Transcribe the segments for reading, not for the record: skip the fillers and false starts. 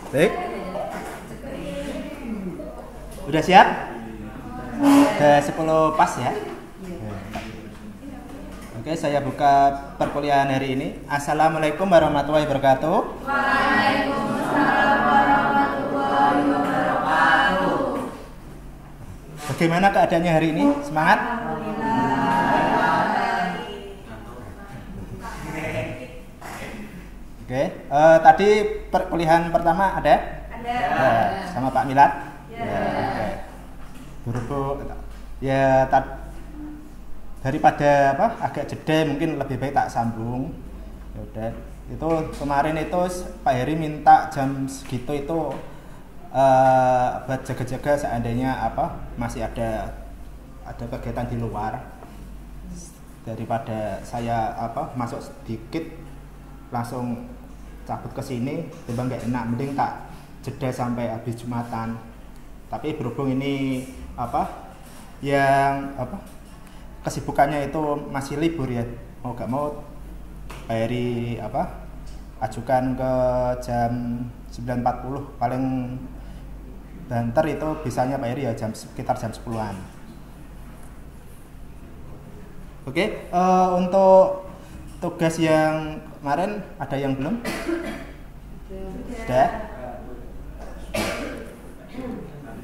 Baik. Udah siap? Udah 10 pas ya? Oke, saya buka perkuliahan hari ini. Assalamualaikum warahmatullahi wabarakatuh. Waalaikumsalam warahmatullahi wabarakatuh. Bagaimana keadaannya hari ini? Semangat? Oke, tadi perkuliahan pertama ada? Ada. Ya, sama Pak Milad? Ya. Oke. Berhubung ya daripada agak jeda mungkin lebih baik tak sambung. Ya udah. Itu kemarin itu Pak Heri minta jam segitu itu buat jaga-jaga seandainya masih ada kegiatan di luar, daripada saya masuk sedikit langsung cabut ke sini, tiba nggak enak, mending tak jeda sampai habis Jumatan. Tapi berhubung ini kesibukannya itu masih libur ya, mau gak mau Pak Heri ajukan ke jam 9.40, paling banter itu bisanya Pak Heri ya sekitar jam 10-an. Oke, untuk tugas yang kemarin ada yang belum? Sudah?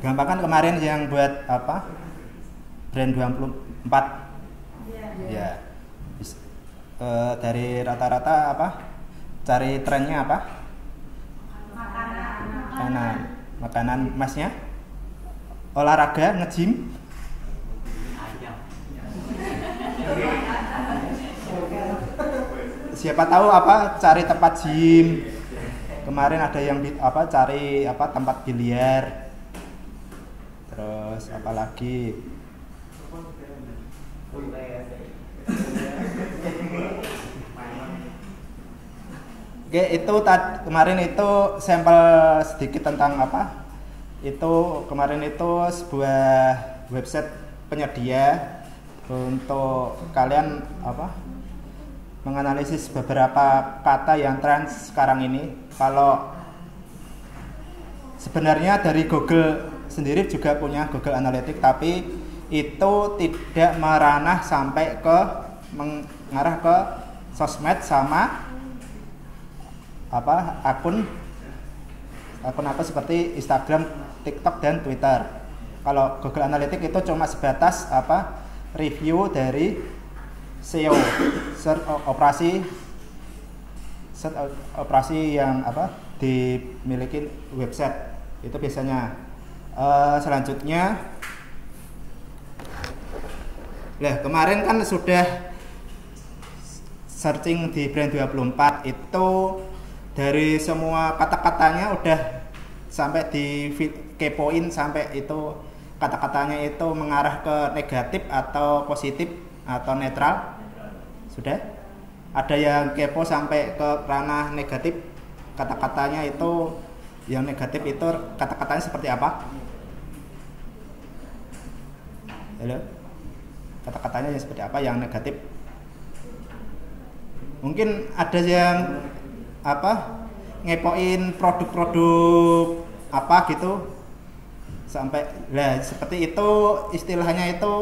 Gampang kan kemarin yang buat brand 24? Ya. Dari rata-rata cari trennya apa? Makanan masnya? Olahraga, nge-gym? Siapa tahu cari tempat gym. Kemarin ada yang cari tempat biliar. Terus apa lagi? Oke, itu kemarin itu sampel sedikit tentang itu kemarin itu sebuah website penyedia untuk kalian menganalisis beberapa kata yang tren sekarang ini. Kalau sebenarnya dari Google sendiri juga punya Google Analytics, tapi itu tidak meranah sampai ke mengarah ke sosmed sama akun seperti Instagram, TikTok dan Twitter. Kalau Google Analytics itu cuma sebatas review dari SEO, search operasi yang dimiliki website itu biasanya. Selanjutnya, kemarin kan sudah searching di brand 24 itu dari semua kata-katanya udah sampai di kepoin sampai itu kata-katanya itu mengarah ke negatif atau positif atau netral. Sudah? Ada yang kepo sampai ke ranah negatif, kata-katanya itu yang negatif itu kata-katanya seperti apa? Halo? Kata-katanya yang seperti apa yang negatif? Mungkin ada yang ngepoin produk-produk gitu sampai seperti itu, istilahnya itu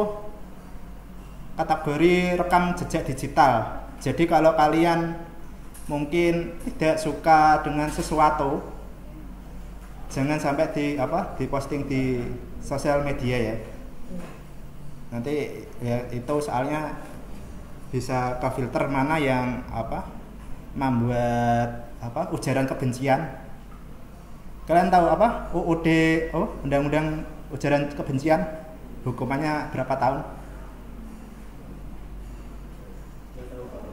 kategori rekam jejak digital. Jadi kalau kalian mungkin tidak suka dengan sesuatu, jangan sampai di posting di sosial media ya. Nanti ya itu soalnya bisa ke filter mana yang membuat ujaran kebencian. Kalian tahu UUD Undang-Undang Ujaran Kebencian hukumannya berapa tahun?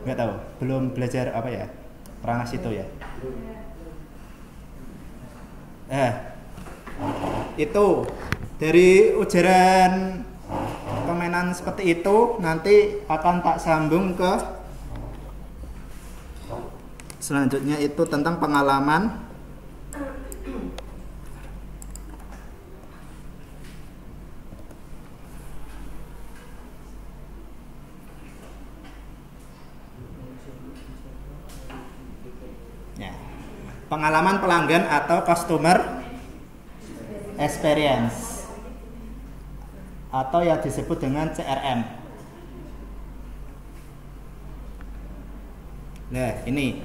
Nggak tahu, belum belajar ranah situ ya. Itu dari ujaran kemenan seperti itu nanti akan tak sambung ke selanjutnya, itu tentang pengalaman ya. pengalaman pelanggan atau customer experience atau yang disebut dengan CRM. Nah, ini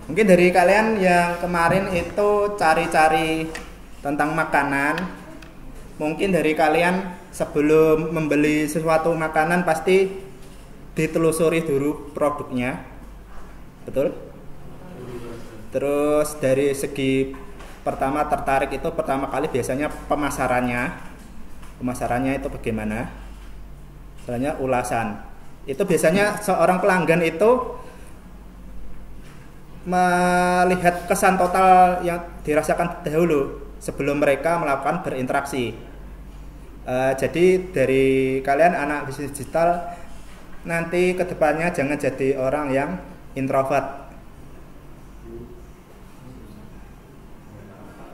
mungkin dari kalian yang kemarin itu cari-cari tentang makanan, mungkin dari kalian sebelum membeli sesuatu makanan pasti ditelusuri dulu produknya, betul? Terus dari segi pertama tertarik itu pertama kali biasanya pemasarannya itu bagaimana? Selanjutnya ulasan. Itu biasanya seorang pelanggan itu melihat kesan total yang dirasakan dahulu sebelum mereka melakukan berinteraksi. Jadi dari kalian anak bisnis digital nanti kedepannya jangan jadi orang yang introvert.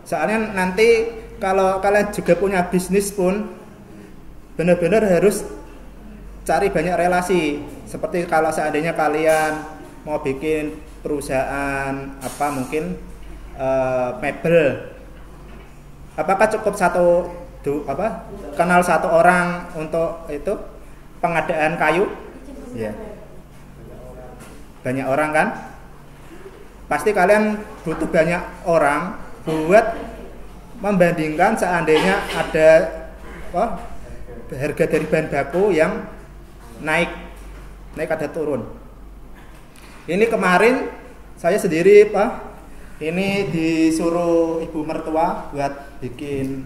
Soalnya nanti kalau kalian juga punya bisnis pun benar-benar harus cari banyak relasi. Seperti kalau seandainya kalian mau bikin perusahaan apa mungkin mebel, apakah cukup kenal satu orang untuk itu pengadaan kayu? Ya. Banyak orang kan? Pasti kalian butuh banyak orang buat membandingkan seandainya ada harga dari bahan baku yang naik ada turun. Ini kemarin saya sendiri ini disuruh ibu mertua buat bikin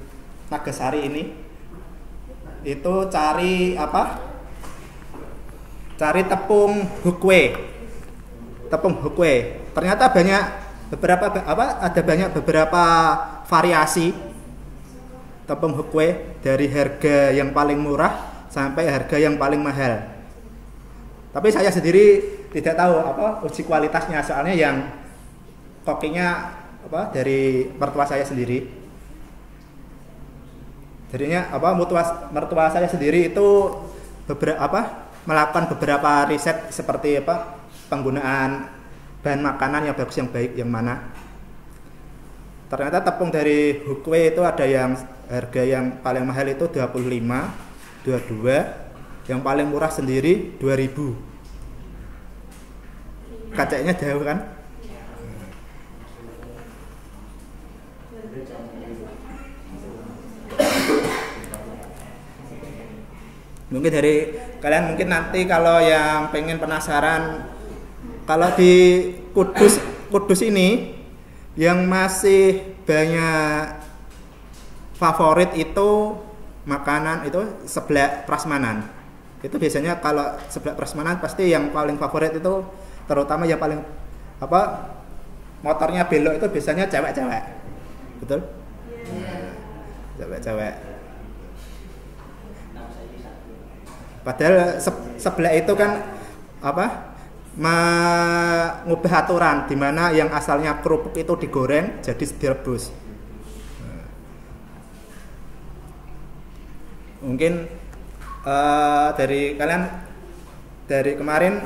nagasari ini. Itu cari tepung hukwe. Ternyata ada banyak beberapa variasi tepung hukwe dari harga yang paling murah sampai harga yang paling mahal. Tapi saya sendiri tidak tahu uji kualitasnya, soalnya yang kokinya dari mertua saya sendiri. Jadinya mertua saya sendiri itu melakukan beberapa riset seperti penggunaan bahan makanan yang bagus, yang baik, yang mana. Ternyata tepung dari hukwe itu ada yang harga yang paling mahal itu 25, 22, yang paling murah sendiri 2000. Kacanya jauh kan? Mungkin dari kalian nanti kalau yang pengen penasaran, kalau di Kudus ini yang masih banyak favorit itu makanan itu seblak prasmanan. Itu biasanya kalau seblak prasmanan pasti yang paling favorit itu, terutama yang paling motornya belok itu biasanya cewek-cewek. Betul? Cewek-cewek. Padahal seblak itu kan mengubah aturan, di mana yang asalnya kerupuk itu digoreng jadi direbus. Mungkin dari kalian dari kemarin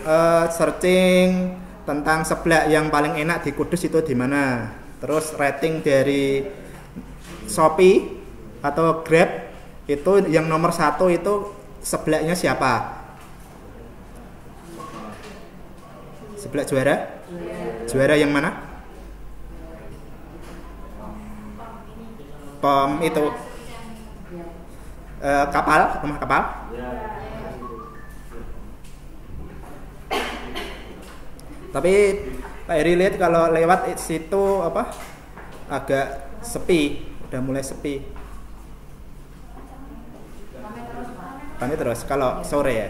searching tentang seblak yang paling enak di Kudus itu di mana, terus rating dari Shopee atau Grab itu yang nomor 1 itu seblaknya siapa? Seblak juara? Juara yang mana? Pom itu rumah kapal. Tapi Pak Heri lihat kalau lewat situ agak sepi, udah mulai sepi. Kami terus kalau sore ya.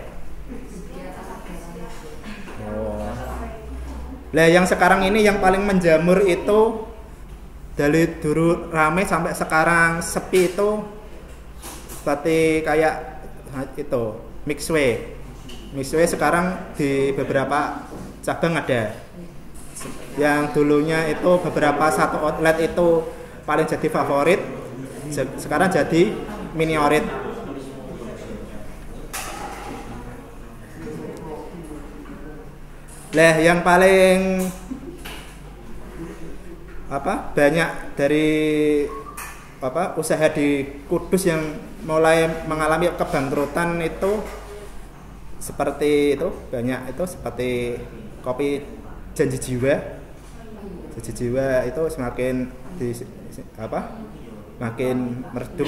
Lah yang sekarang ini yang paling menjamur itu dari dulu rame sampai sekarang sepi itu seperti kayak itu Mixway. Mixway sekarang di beberapa cabang ada. Yang dulunya itu beberapa satu outlet itu paling jadi favorit, sekarang jadi miniorit. Lah yang paling banyak dari usaha di Kudus yang mulai mengalami kebangkrutan itu seperti itu, banyak itu seperti kopi Janji Jiwa. Janji Jiwa itu semakin makin meredup.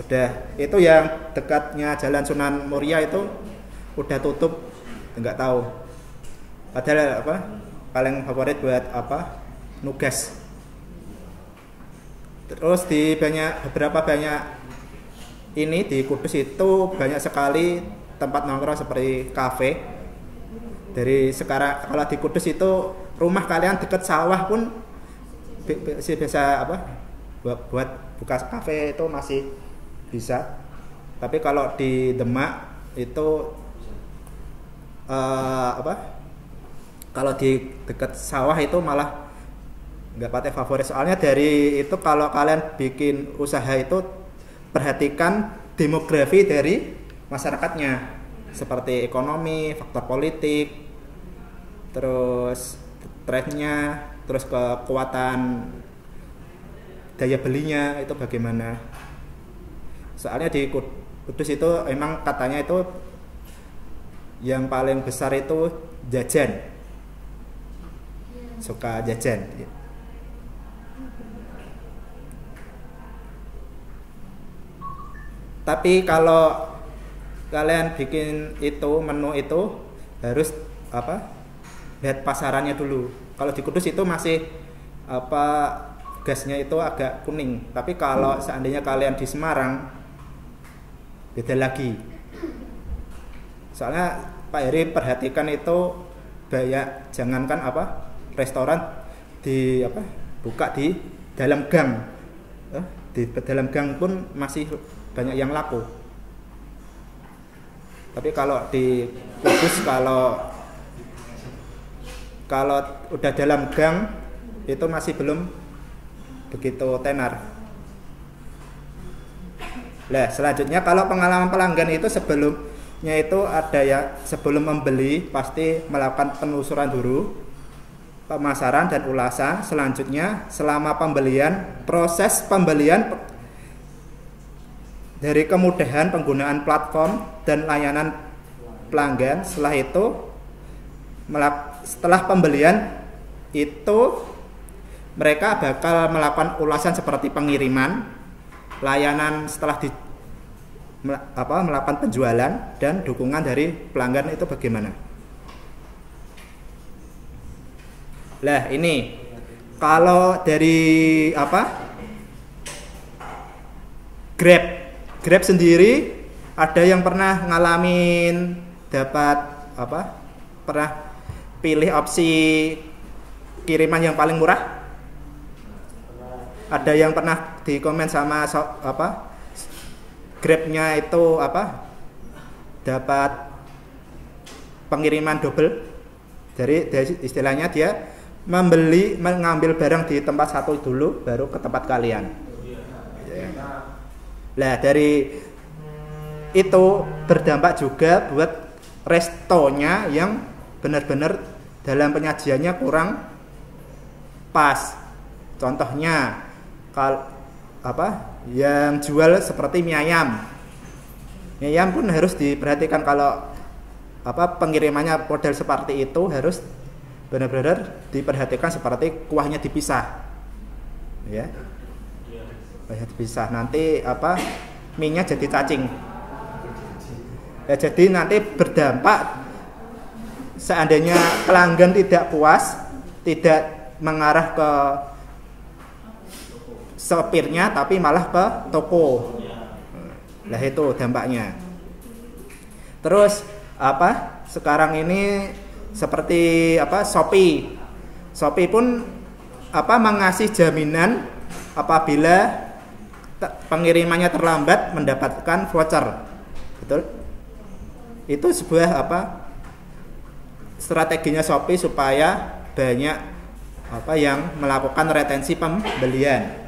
Udah itu yang dekatnya Jalan Sunan Muria itu udah tutup, enggak tahu. Padahal paling favorit buat nugas. Terus di beberapa banyak ini di Kudus itu banyak sekali tempat nongkrong seperti kafe. Dari sekarang kalau di Kudus itu rumah kalian dekat sawah pun bisa buat buka kafe itu masih bisa. Tapi kalau di Demak itu kalau di dekat sawah itu malah nggak pakai favorit. Soalnya dari itu kalau kalian bikin usaha itu perhatikan demografi dari masyarakatnya, seperti ekonomi, faktor politik, terus trennya, terus kekuatan daya belinya itu bagaimana. Soalnya di Kudus itu emang katanya itu yang paling besar itu jajan, suka jajan. Tapi kalau kalian bikin itu menu itu harus lihat pasarannya dulu. Kalau di Kudus itu masih gasnya itu agak kuning. Tapi kalau seandainya kalian di Semarang beda lagi. Soalnya Pak Heri perhatikan itu banyak, jangankan restoran buka di dalam gang. Di dalam gang pun masih banyak yang laku. Tapi kalau di Kudus kalau udah dalam gang itu masih belum begitu tenar. Nah, selanjutnya kalau pengalaman pelanggan itu sebelumnya itu ada ya, sebelum membeli pasti melakukan penelusuran dulu, pemasaran dan ulasan. Selanjutnya selama pembelian, proses pembelian dari kemudahan penggunaan platform dan layanan pelanggan. Setelah itu setelah pembelian itu mereka bakal melakukan ulasan seperti pengiriman, layanan setelah melakukan penjualan, dan dukungan dari pelanggan itu bagaimana. Lah ini kalau dari Grab sendiri, ada yang pernah ngalamin pernah pilih opsi kiriman yang paling murah? Ada yang pernah di komen sama Grabnya itu dapat pengiriman double, dari istilahnya dia mengambil barang di tempat satu dulu baru ke tempat kalian. Nah, dari itu berdampak juga buat restonya yang benar-benar dalam penyajiannya kurang pas. Contohnya yang jual seperti mie ayam. Mie ayam pun harus diperhatikan kalau pengirimannya model seperti itu harus benar-benar diperhatikan seperti kuahnya dipisah. Ya. Dipisah, nanti mie-nya jadi cacing. Ya, jadi nanti berdampak seandainya pelanggan tidak puas, tidak mengarah ke sopirnya tapi malah ke toko. Nah, itu dampaknya. Terus sekarang ini seperti Shopee pun mengasih jaminan apabila pengirimannya terlambat mendapatkan voucher. Betul? Itu sebuah strateginya Shopee supaya banyak yang melakukan retensi pembelian.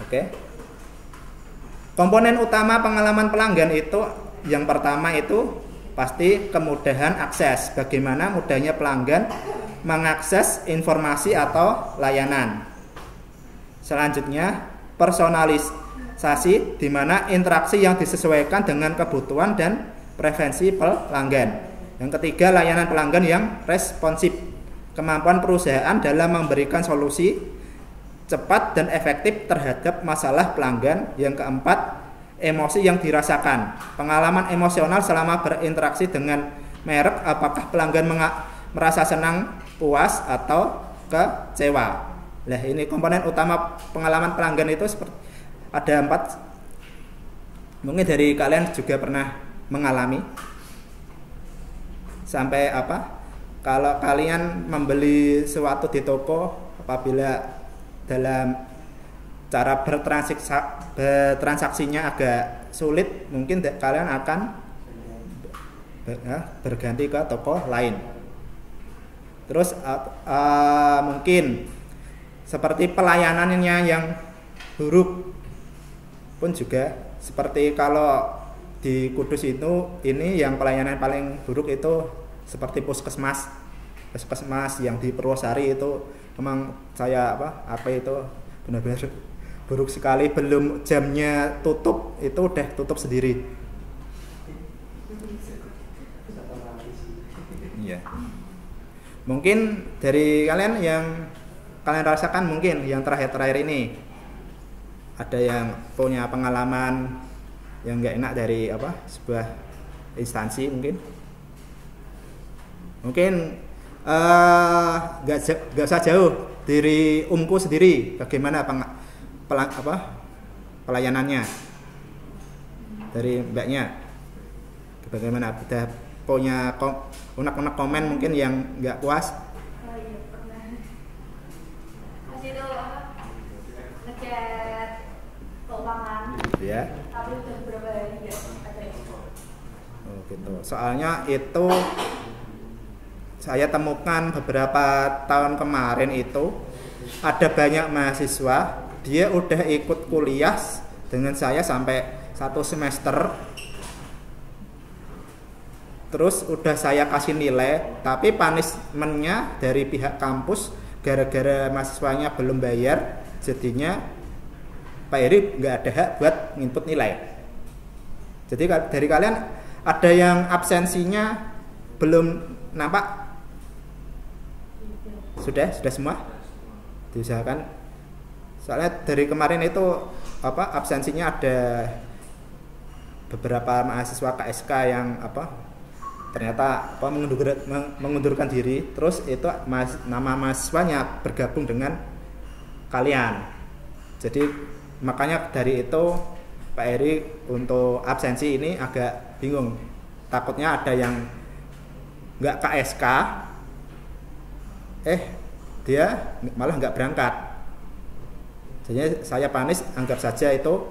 Oke. Komponen utama pengalaman pelanggan itu yang pertama itu pasti kemudahan akses. Bagaimana mudahnya pelanggan mengakses informasi atau layanan. Selanjutnya, personalisasi, di mana interaksi yang disesuaikan dengan kebutuhan dan preferensi pelanggan. Yang ketiga, layanan pelanggan yang responsif, kemampuan perusahaan dalam memberikan solusi cepat dan efektif terhadap masalah pelanggan. Yang keempat, emosi yang dirasakan, pengalaman emosional selama berinteraksi dengan merek, apakah pelanggan merasa senang, puas, atau kecewa. Nah, ini komponen utama pengalaman pelanggan itu seperti ada 4. Mungkin dari kalian juga pernah mengalami. Sampai kalau kalian membeli sesuatu di toko, apabila dalam cara bertransaksinya agak sulit, mungkin kalian akan berganti ke toko lain. Terus mungkin seperti pelayanannya yang buruk pun juga, seperti kalau di Kudus ini yang pelayanan paling buruk itu seperti puskesmas yang di Purwosari itu memang saya itu benar-benar buruk sekali. Belum jamnya tutup itu udah tutup sendiri. Iya. Mungkin dari kalian yang kalian rasakan, mungkin yang terakhir ini ada yang punya pengalaman yang nggak enak dari sebuah instansi, mungkin nggak usah jauh dari umku sendiri, bagaimana pelayanannya dari mbaknya, bagaimana udah punya unek-unek komen mungkin yang nggak puas. Oh iya, pernah. Pas itu ngechat keuangan. Ya. Tapi udah beberapa hari nggak ada. Oh gitu. Soalnya itu saya temukan beberapa tahun kemarin itu ada banyak mahasiswa, dia udah ikut kuliah dengan saya sampai 1 semester. Terus udah saya kasih nilai, tapi punishment-nya dari pihak kampus gara-gara mahasiswanya belum bayar, jadinya Pak Eri nggak ada hak buat nginput nilai. Jadi dari kalian ada yang absensinya belum nampak? Sudah semua diusahakan. Soalnya dari kemarin itu absensinya ada beberapa mahasiswa KSK yang ternyata mengundurkan diri, terus itu nama mahasiswanya bergabung dengan kalian. Jadi makanya dari itu Pak Eri untuk absensi ini agak bingung. Takutnya ada yang nggak KSK, dia malah nggak berangkat. Jadi saya panis, anggap saja itu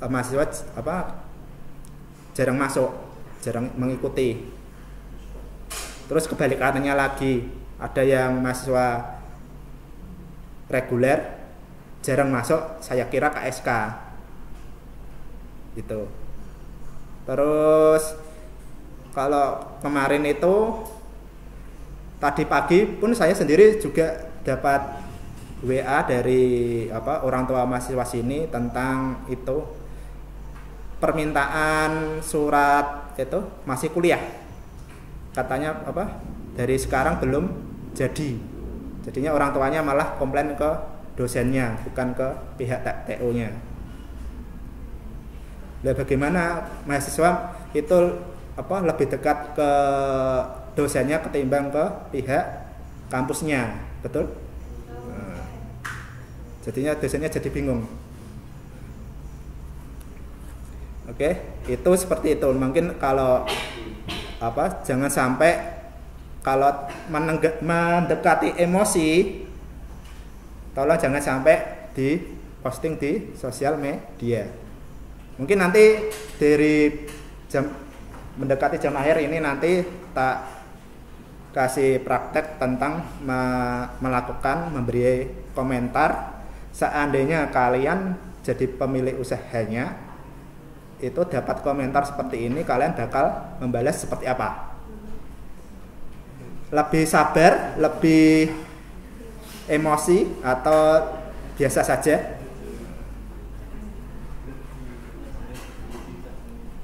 mahasiswa jarang masuk, jarang mengikuti. Terus kebalikannya lagi, ada yang mahasiswa reguler jarang masuk, saya kira KSK gitu. Terus kalau kemarin itu tadi pagi pun saya sendiri juga dapat WA dari orang tua mahasiswa sini tentang itu permintaan surat itu masih kuliah, katanya dari sekarang belum jadi. Jadinya orang tuanya malah komplain ke dosennya, bukan ke pihak TU nya. Nah, bagaimana mahasiswa itu lebih dekat ke dosennya ketimbang ke pihak kampusnya, betul? Nah, jadinya dosennya jadi bingung. Oke, itu seperti itu. Mungkin kalau jangan sampai kalau mendekati emosi, tolong jangan sampai di posting di sosial media. Mungkin nanti dari mendekati jam akhir ini nanti tak kasih praktek tentang memberi komentar seandainya kalian jadi pemilik usahanya. itu dapat komentar seperti ini, kalian bakal membalas seperti apa? Lebih sabar, lebih emosi, atau biasa saja?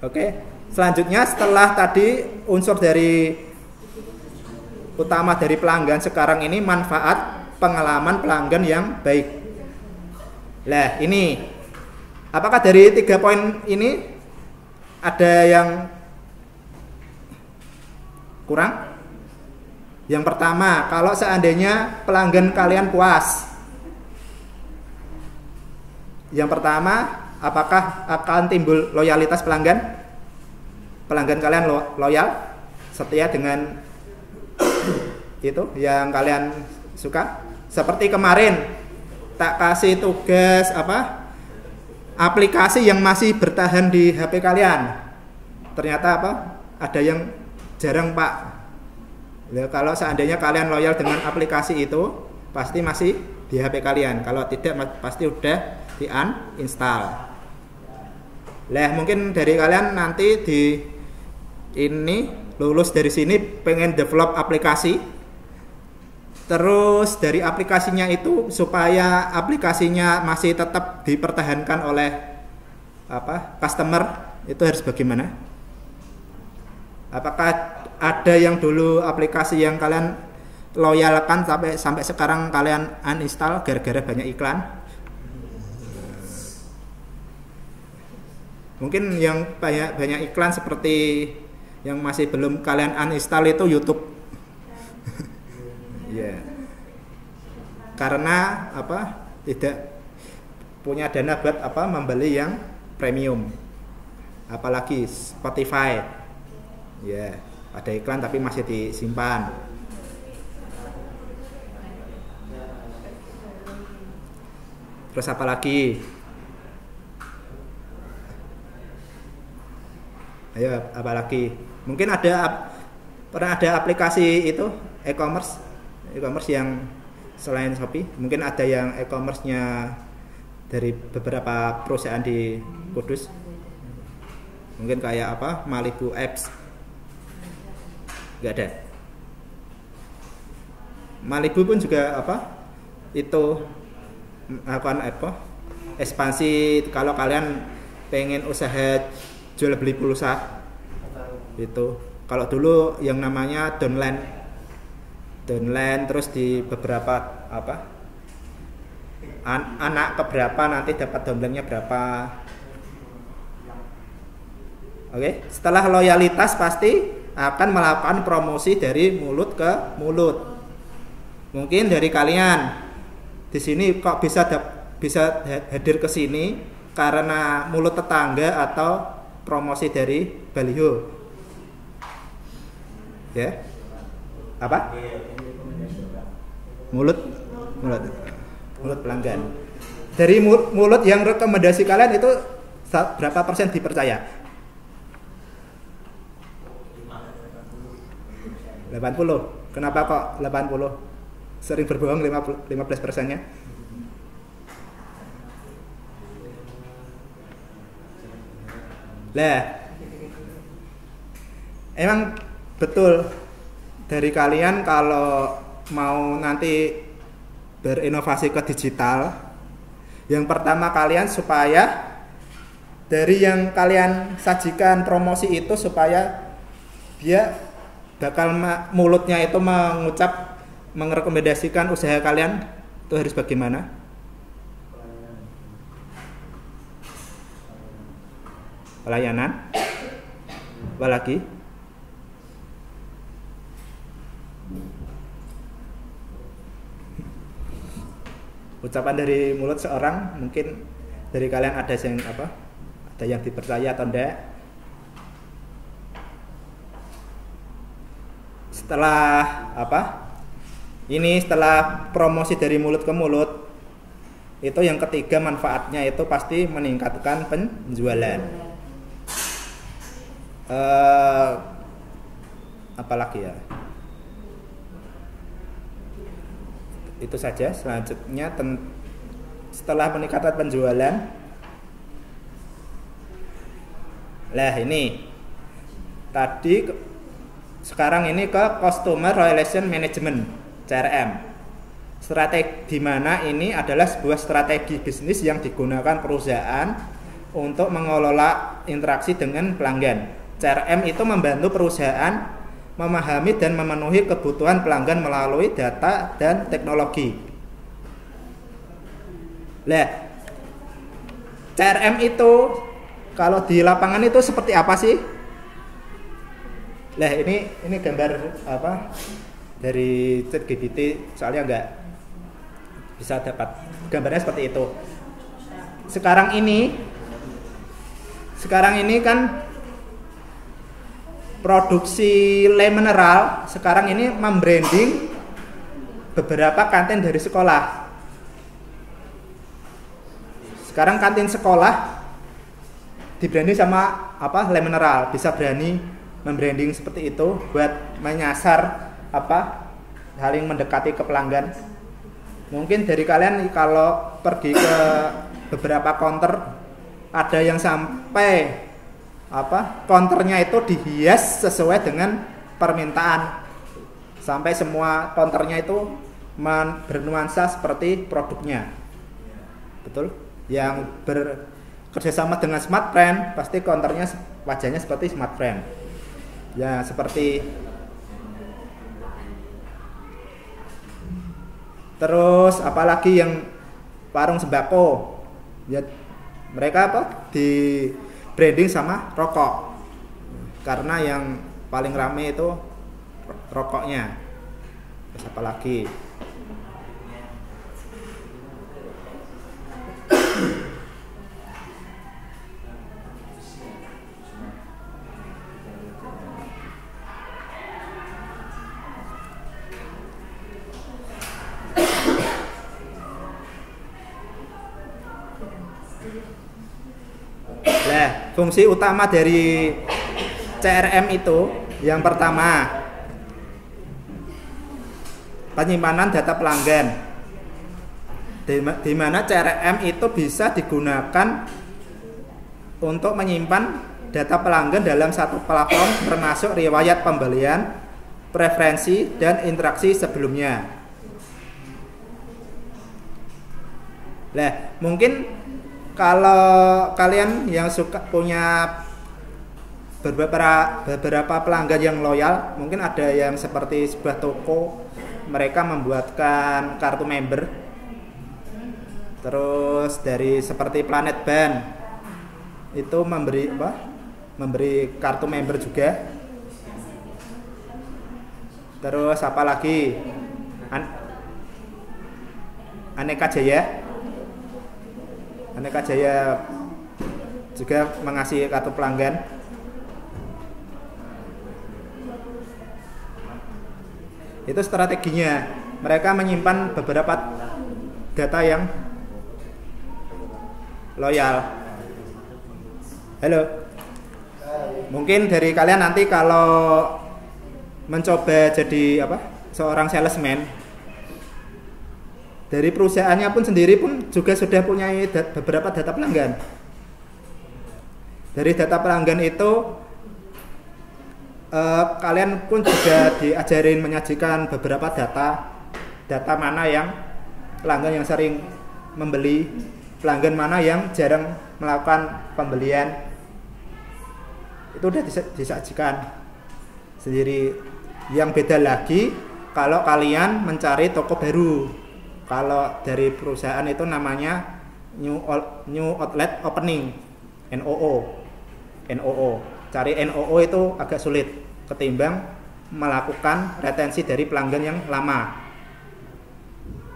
Oke, selanjutnya setelah tadi unsur dari utama dari pelanggan, sekarang ini manfaat pengalaman pelanggan yang baik. Nah, ini apakah dari 3 poin ini ada yang kurang? Yang pertama, kalau seandainya pelanggan kalian puas. Yang pertama, apakah akan timbul loyalitas pelanggan? Pelanggan kalian loyal, setia dengan itu yang kalian suka? Seperti kemarin tak kasih tugas aplikasi yang masih bertahan di HP kalian, ternyata ada yang jarang, Pak. Ya, kalau seandainya kalian loyal dengan aplikasi itu, pasti masih di HP kalian. Kalau tidak, pasti udah di uninstall. Lah, mungkin dari kalian nanti lulus dari sini pengen develop aplikasi, terus dari aplikasinya itu supaya aplikasinya masih tetap dipertahankan oleh customer, itu harus bagaimana? Apakah ada yang dulu aplikasi yang kalian loyalkan sampai sekarang kalian uninstall gara-gara banyak iklan? Mungkin yang banyak iklan seperti yang masih belum kalian uninstall itu YouTube. Ya. Karena tidak punya dana buat membeli yang premium. Apalagi Spotify. Ya, ada iklan tapi masih disimpan. Terus apa lagi? Ayo, apa lagi? Mungkin pernah ada aplikasi itu e-commerce yang selain Shopee. Mungkin ada yang e-commerce-nya dari beberapa perusahaan di Kudus. Mungkin kayak Malibu Apps. Enggak ada. Malibu pun juga itu melakukan ekspansi. Kalau kalian pengen usaha jual beli pulsa itu, kalau dulu yang namanya downline, terus di beberapa anak keberapa nanti dapat downline-nya berapa. Oke, setelah loyalitas pasti akan melakukan promosi dari mulut ke mulut. Mungkin dari kalian di sini kok bisa hadir ke sini karena mulut tetangga atau promosi dari baliho. Ya. Apa? Mulut pelanggan. Dari mulut yang rekomendasi kalian itu berapa persen dipercaya? 80. Kenapa kok 80? Sering berbohong 15%-nya. Lah, emang betul dari kalian kalau mau nanti berinovasi ke digital, yang pertama kalian supaya dari yang kalian sajikan promosi itu supaya dia bakal mulutnya itu merekomendasikan usaha kalian itu harus bagaimana? Pelayanan. Apa lagi? Ucapan dari mulut seorang, mungkin dari kalian ada yang ada yang dipercaya atau enggak? Setelah setelah promosi dari mulut ke mulut, itu yang ketiga manfaatnya itu pasti meningkatkan penjualan. Apalagi ya? Itu saja. Selanjutnya setelah meningkatkan penjualan, Lah ini tadi sekarang ini ke Customer Relation Management CRM. Strategi di mana ini adalah sebuah strategi bisnis yang digunakan perusahaan untuk mengelola interaksi dengan pelanggan. CRM itu membantu perusahaan memahami dan memenuhi kebutuhan pelanggan melalui data dan teknologi. Lah, CRM itu kalau di lapangan itu seperti apa sih? Lah ini gambar apa dari ChatGPT, soalnya nggak bisa dapat gambarnya seperti itu. Sekarang ini kan produksi Le Mineral sekarang ini membranding beberapa kantin dari sekolah. Sekarang kantin sekolah dibranding sama Le Mineral, bisa berani membranding seperti itu buat menyasar saling mendekati ke pelanggan. Mungkin dari kalian kalau pergi ke beberapa counter ada yang sampai counternya itu dihias sesuai dengan permintaan, sampai semua counternya itu bernuansa seperti produknya. Betul? Yang bekerjasama dengan Smart Friend pasti counternya wajahnya seperti Smart Friend. Ya seperti terus apalagi yang warung sembako, ya mereka di branding sama rokok, karena yang paling rame itu rokoknya. Terus apalagi fungsi utama dari CRM itu yang pertama penyimpanan data pelanggan, di mana CRM itu bisa digunakan untuk menyimpan data pelanggan dalam satu platform, termasuk riwayat pembelian, preferensi, dan interaksi sebelumnya. Nah, mungkin kalau kalian yang suka punya beberapa pelanggan yang loyal, mungkin ada yang seperti sebuah toko, mereka membuatkan kartu member. Terus dari seperti Planet Band itu memberi kartu member juga. Terus apa lagi? Aneka Jaya juga mengasih kartu pelanggan. Itu strateginya. Mereka menyimpan beberapa data yang loyal. Halo. Mungkin dari kalian nanti kalau mencoba jadi seorang salesman, dari perusahaannya pun sendiri pun juga sudah punya beberapa data pelanggan. Dari data pelanggan itu kalian pun juga diajarin menyajikan beberapa data mana yang pelanggan yang sering membeli, pelanggan mana yang jarang melakukan pembelian. Itu udah disajikan sendiri. Yang beda lagi kalau kalian mencari toko baru. Kalau dari perusahaan itu namanya New Outlet Opening, NOO. Cari NOO itu agak sulit ketimbang melakukan retensi dari pelanggan yang lama.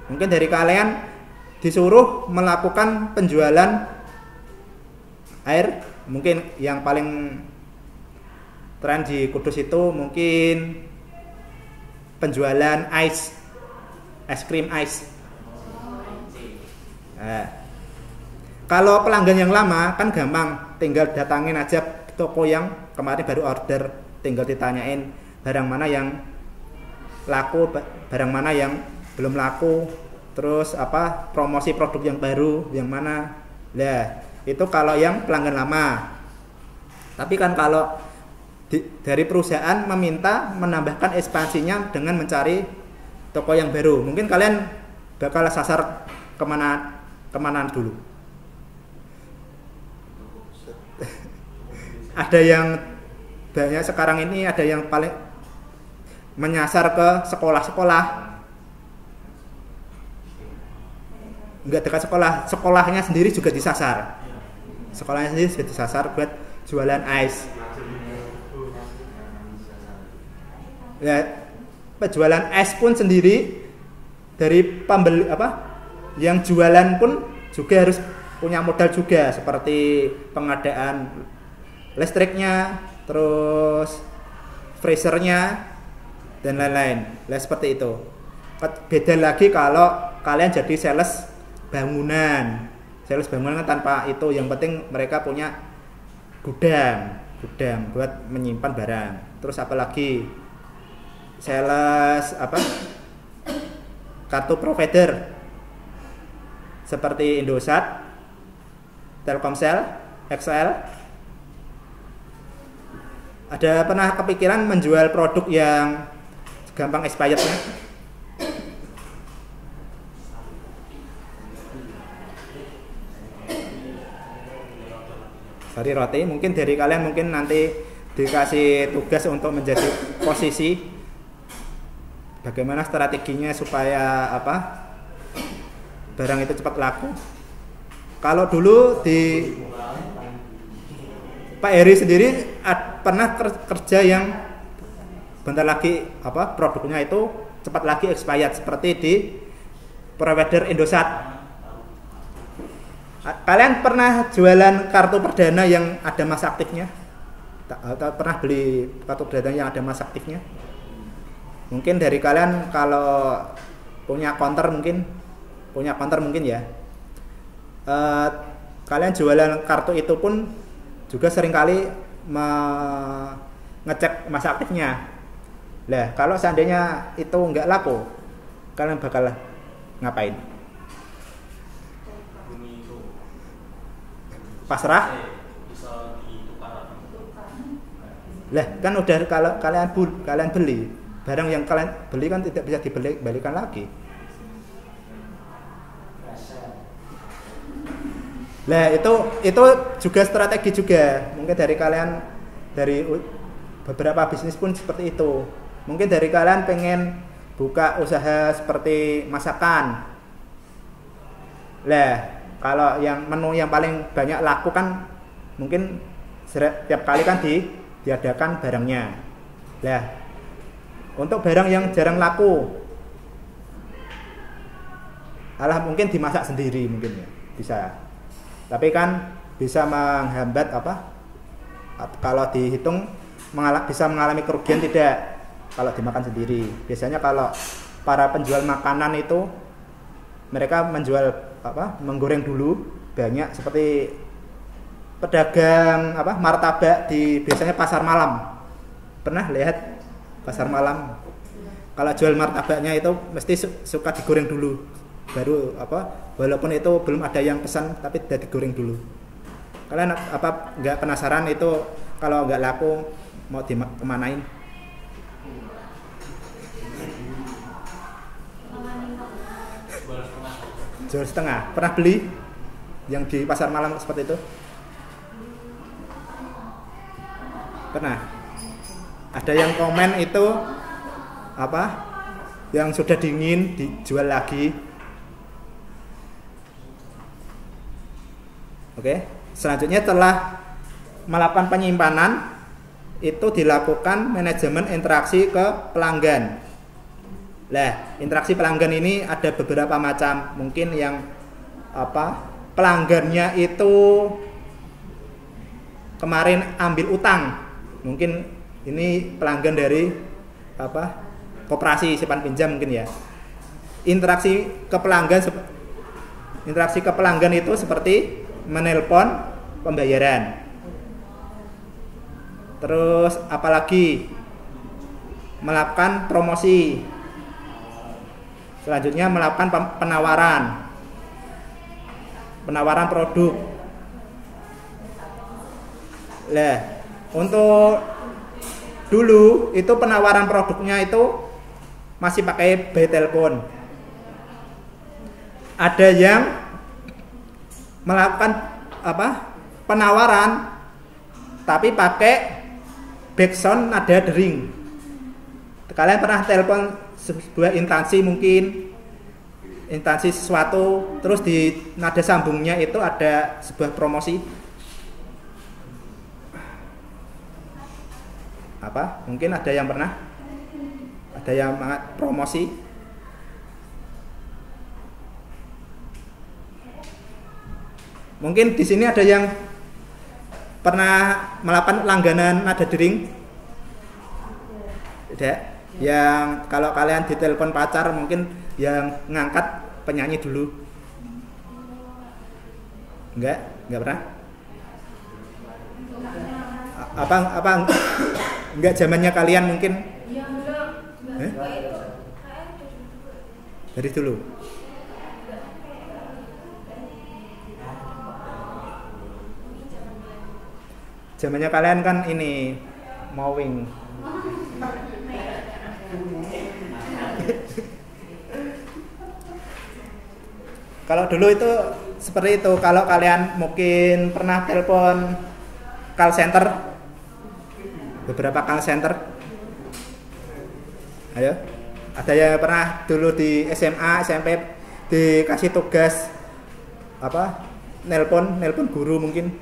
Mungkin dari kalian disuruh melakukan penjualan air, mungkin yang paling tren di Kudus itu mungkin penjualan es krim ice. Nah, kalau pelanggan yang lama kan gampang, tinggal datangin aja toko yang kemarin baru order, tinggal ditanyain barang mana yang laku, barang mana yang belum laku, terus promosi produk yang baru yang mana. Nah, itu kalau yang pelanggan lama. Tapi kan kalau dari perusahaan meminta menambahkan ekspansinya dengan mencari toko yang baru, mungkin kalian bakal sasar kemana dulu? Ada yang banyak sekarang ini, ada yang paling menyasar ke sekolah-sekolah, nggak dekat sekolah, sekolahnya sendiri juga disasar, buat jualan ice. Ya, penjualan es pun sendiri dari pembeli yang jualan pun juga harus punya modal juga, seperti pengadaan listriknya, terus freezernya dan lain-lain. Lah seperti itu. Beda lagi kalau kalian jadi sales bangunan. Sales bangunan tanpa itu, yang penting mereka punya gudang buat menyimpan barang. Terus apalagi sales kartu provider seperti Indosat, Telkomsel, XL. Ada pernah kepikiran menjual produk yang gampang expirednya? Sari roti, mungkin dari kalian mungkin nanti dikasih tugas untuk menjadi posisi bagaimana strateginya supaya barang itu cepat laku. Kalau dulu di Pak Heri sendiri pernah kerja yang bentar lagi produknya itu cepat lagi expired, seperti di provider Indosat. Kalian pernah jualan kartu perdana yang ada masa aktifnya? Atau pernah beli kartu perdana yang ada masa aktifnya? Mungkin dari kalian kalau punya counter mungkin ya. Kalian jualan kartu itu pun juga seringkali ngecek masa aktifnya. Lah, kalau seandainya itu nggak laku, kalian bakal ngapain? Pasrah? Lah, kan udah kalau kalian beli barang yang kalian beli kan tidak bisa dibalikan lagi. Lah itu juga strategi juga. Mungkin dari kalian, dari beberapa bisnis pun seperti itu. Mungkin dari kalian pengen buka usaha seperti masakan. Lah, kalau yang menu yang paling banyak laku kan mungkin setiap kali kan diadakan barangnya. Lah, untuk barang yang jarang laku, mungkin dimasak sendiri mungkin ya, bisa. Tapi kan bisa menghambat kalau dihitung bisa mengalami kerugian tidak kalau dimakan sendiri. Biasanya kalau para penjual makanan itu mereka menjual menggoreng dulu banyak, seperti pedagang martabak di biasanya pasar malam. Pernah lihat pasar malam? Kalau jual martabaknya itu mesti suka digoreng dulu, baru walaupun itu belum ada yang pesan tapi sudah digoreng dulu. Kalian nggak penasaran itu kalau nggak laku mau kemanain? Jual setengah. Pernah beli yang di pasar malam seperti itu? Pernah. Ada yang komen itu yang sudah dingin dijual lagi. Oke, selanjutnya setelah melakukan penyimpanan itu dilakukan manajemen interaksi ke pelanggan. Lah, interaksi pelanggan ini ada beberapa macam. Mungkin yang pelanggannya itu kemarin ambil utang. Mungkin ini pelanggan dari koperasi simpan pinjam mungkin ya. Interaksi ke pelanggan itu seperti menelpon pembayaran. Terus apalagi melakukan promosi. Selanjutnya melakukan penawaran produk. Lah, Untuk dulu itu penawaran produknya itu masih pakai by telepon. Ada yang melakukan penawaran tapi pakai backsound nada dering. Kalian pernah telepon sebuah instansi, mungkin instansi sesuatu, terus di nada sambungnya itu ada sebuah promosi mungkin ada yang pernah, ada yang promosi. Mungkin di sini ada yang pernah melakukan langganan nada dering? Tidak. Yang kalau kalian ditelepon pacar, mungkin yang ngangkat penyanyi dulu. Enggak pernah? Enggak zamannya kalian mungkin? Dari dulu. Zamannya kalian kan ini mowing. Kalau dulu itu seperti itu. Kalau kalian mungkin pernah telepon call center, beberapa call center. Ayo, ada yang pernah dulu di SMA, SMP dikasih tugas nelpon guru mungkin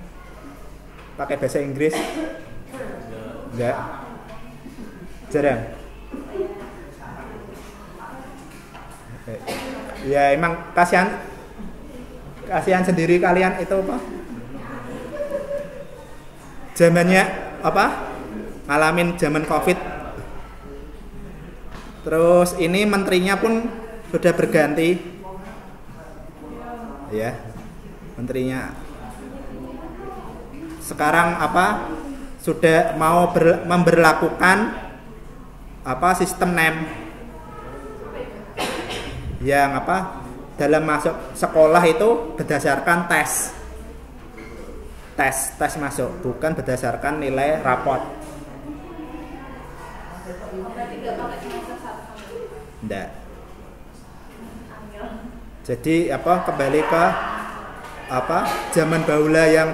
pakai bahasa Inggris? Enggak, jarang. Ya emang kasihan sendiri kalian itu zamannya ngalamin zaman COVID. Terus ini menterinya pun sudah berganti, ya menterinya sekarang sudah mau memberlakukan sistem NEM yang dalam masuk sekolah itu berdasarkan tes masuk, bukan berdasarkan nilai rapot. Enggak. Jadi kembali ke zaman bahula yang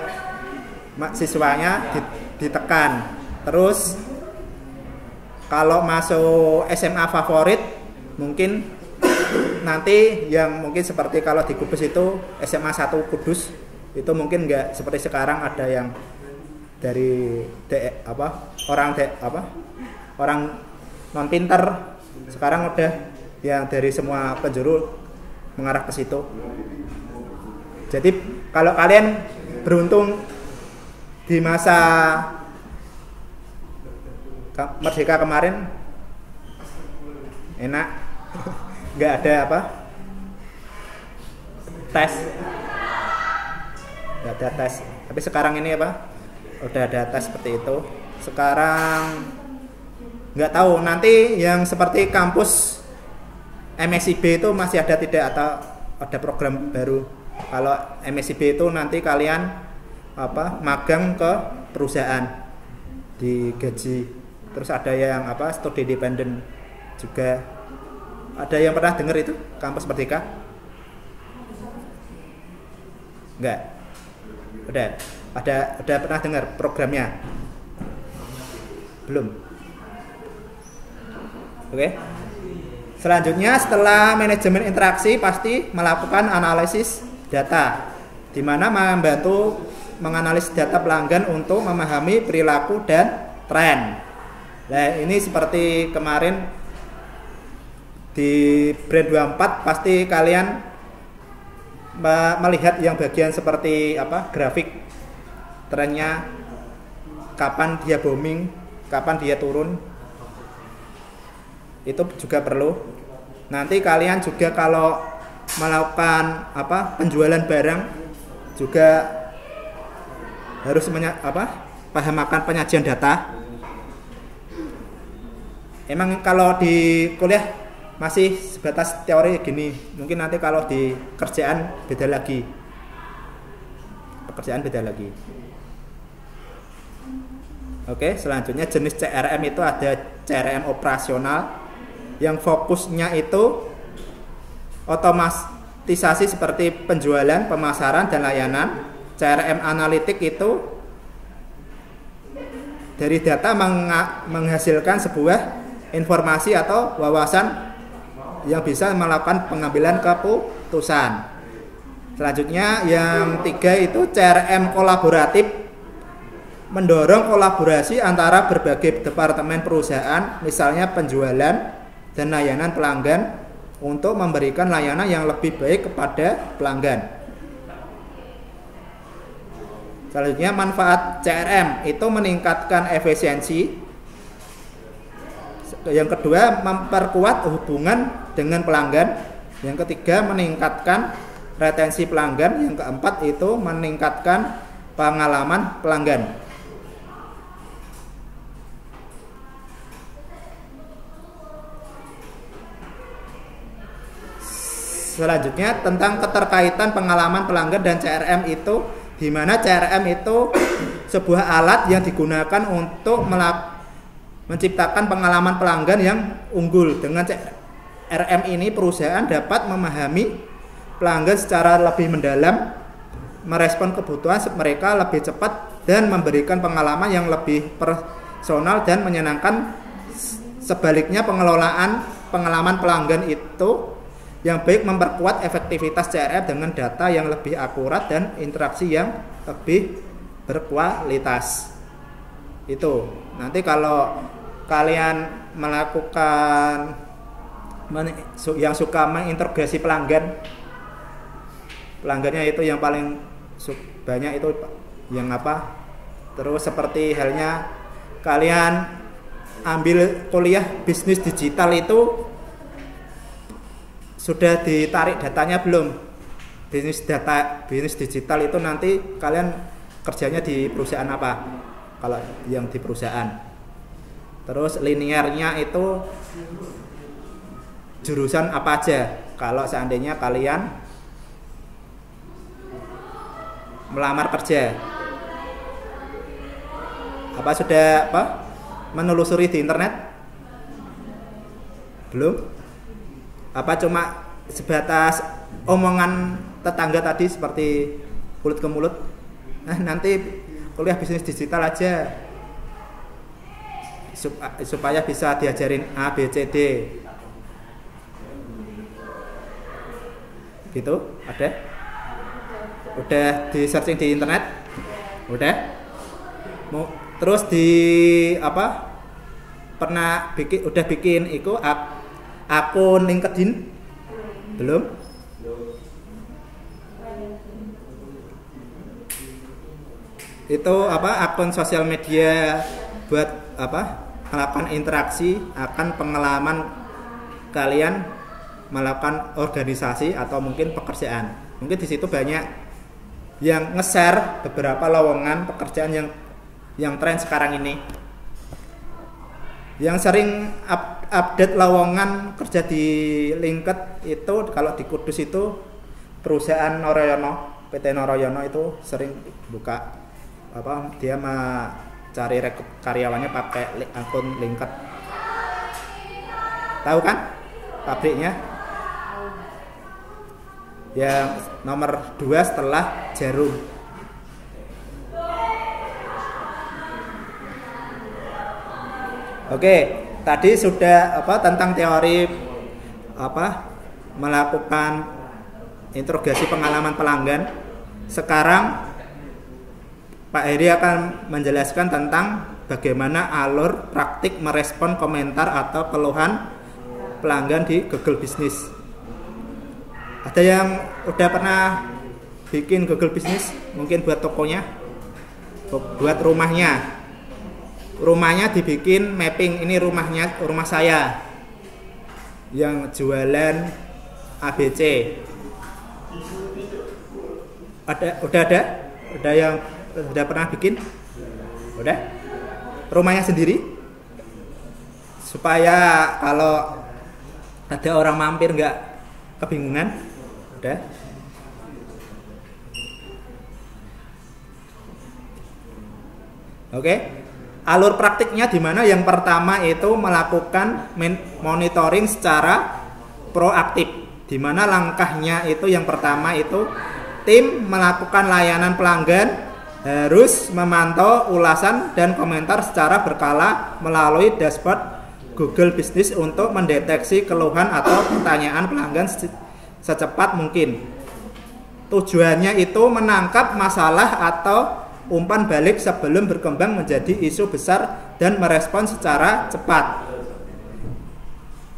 siswanya ditekan. Terus kalau masuk SMA favorit mungkin nanti yang mungkin seperti kalau di Kudus itu SMA 1 Kudus itu mungkin enggak seperti sekarang ada yang dari orang non pinter, sekarang udah yang dari semua penjuru mengarah ke situ. Jadi kalau kalian beruntung di masa merdeka kemarin enak, nggak ada tes, nggak ada tes. Tapi sekarang ini udah ada tes seperti itu. Sekarang nggak tahu nanti yang seperti kampus MSIB itu masih ada tidak, atau ada program baru. Kalau MSIB itu nanti kalian magang ke perusahaan digaji. Terus ada yang studi independen juga. Ada yang pernah dengar itu kampus Merdeka? Enggak. Udah pernah dengar programnya? Belum. Oke. Selanjutnya setelah manajemen interaksi pasti melakukan analisis data, di mana membantu menganalisis data pelanggan untuk memahami perilaku dan tren. Nah, ini seperti kemarin di Brand 24 pasti kalian melihat yang bagian seperti grafik trennya, kapan dia booming, kapan dia turun. Itu juga perlu. Nanti kalian juga kalau melakukan penjualan barang juga harus paham akan penyajian data. Emang kalau di kuliah masih sebatas teori gini, mungkin nanti kalau di kerjaan beda lagi. Pekerjaan beda lagi. Oke, selanjutnya jenis CRM itu ada CRM operasional yang fokusnya itu otomatisasi seperti penjualan, pemasaran, dan layanan. CRM analitik itu dari data menghasilkan sebuah informasi atau wawasan yang bisa melakukan pengambilan keputusan. Selanjutnya yang 3 itu CRM kolaboratif, mendorong kolaborasi antara berbagai departemen perusahaan, misalnya penjualan dan layanan pelanggan, untuk memberikan layanan yang lebih baik kepada pelanggan. Selanjutnya manfaat CRM itu meningkatkan efisiensi. Yang kedua, memperkuat hubungan dengan pelanggan. Yang ketiga, meningkatkan retensi pelanggan. Yang keempat itu meningkatkan pengalaman pelanggan. Selanjutnya tentang keterkaitan pengalaman pelanggan dan CRM itu, di mana CRM itu sebuah alat yang digunakan untuk menciptakan pengalaman pelanggan yang unggul. Dengan CRM ini perusahaan dapat memahami pelanggan secara lebih mendalam, merespon kebutuhan mereka lebih cepat, dan memberikan pengalaman yang lebih personal dan menyenangkan. Sebaliknya, pengelolaan pengalaman pelanggan itu yang baik memperkuat efektivitas CRM dengan data yang lebih akurat dan interaksi yang lebih berkualitas. Itu nanti kalau kalian melakukan yang suka mengintegrasi pelanggannya itu yang paling banyak itu yang apa, terus seperti halnya kalian ambil kuliah bisnis digital itu sudah ditarik datanya belum? Bisnis digital itu nanti kalian kerjanya di perusahaan apa? Kalau yang di perusahaan. Terus linearnya itu jurusan apa aja? Kalau seandainya kalian melamar kerja, apa sudah menelusuri di internet? Belum? Apa cuma sebatas omongan tetangga tadi seperti mulut ke mulut? Nanti kuliah bisnis digital aja supaya bisa diajarin A, B, C, D. Gitu, ada? Udah di searching di internet? Udah? Terus di apa? Udah bikin itu akun LinkedIn? Belum? Itu apa? Akun sosial media buat apa? Melakukan interaksi akan pengalaman kalian melakukan organisasi atau mungkin pekerjaan. Mungkin di situ banyak yang nge-share beberapa lowongan pekerjaan yang tren sekarang ini. Yang sering update lowongan kerja di LinkedIn itu kalau di Kudus itu perusahaan Noroyono, PT Noroyono itu sering buka apa, dia cari rekrut karyawannya pakai akun LinkedIn. Tahu kan pabriknya? Yang nomor 2 setelah Jarum. Oke, tadi sudah tentang teori melakukan interogasi pengalaman pelanggan. Sekarang Pak Heri akan menjelaskan tentang bagaimana alur praktik merespon komentar atau keluhan pelanggan di Google Business. Ada yang udah pernah bikin Google Business? Mungkin buat tokonya, buat rumahnya. Rumahnya dibikin mapping, ini rumah saya yang jualan ABC. Udah yang udah pernah bikin? Udah? Rumahnya sendiri? Supaya kalau ada orang mampir nggak kebingungan? Udah? Oke? alur praktiknya di mana yang pertama itu melakukan monitoring secara proaktif, di mana langkahnya itu yang pertama itu tim melakukan layanan pelanggan harus memantau ulasan dan komentar secara berkala melalui dashboard Google Business untuk mendeteksi keluhan atau pertanyaan pelanggan secepat mungkin. Tujuannya itu menangkap masalah atau umpan balik sebelum berkembang menjadi isu besar dan merespon secara cepat.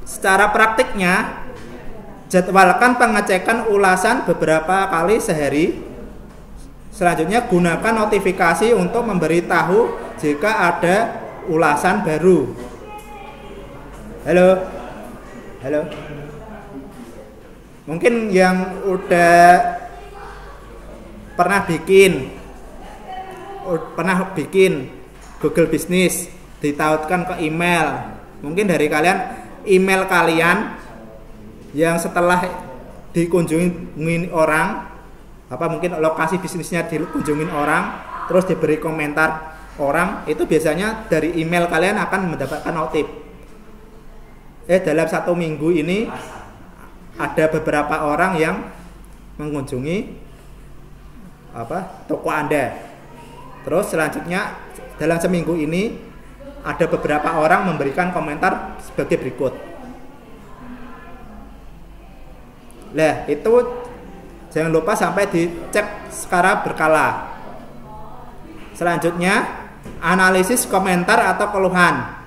Secara praktiknya, jadwalkan pengecekan ulasan beberapa kali sehari. Selanjutnya, gunakan notifikasi untuk memberitahu jika ada ulasan baru. Halo. Halo. Mungkin yang udah pernah bikin Google Business ditautkan ke email. Mungkin dari kalian email kalian yang setelah dikunjungin orang, mungkin lokasi bisnisnya dikunjungin orang, terus diberi komentar orang, itu biasanya dari email kalian akan mendapatkan notif. Dalam 1 minggu ini ada beberapa orang yang mengunjungi toko Anda. Terus selanjutnya dalam seminggu ini ada beberapa orang memberikan komentar sebagai berikut. Nah, itu jangan lupa sampai dicek secara berkala. Selanjutnya, analisis komentar atau keluhan.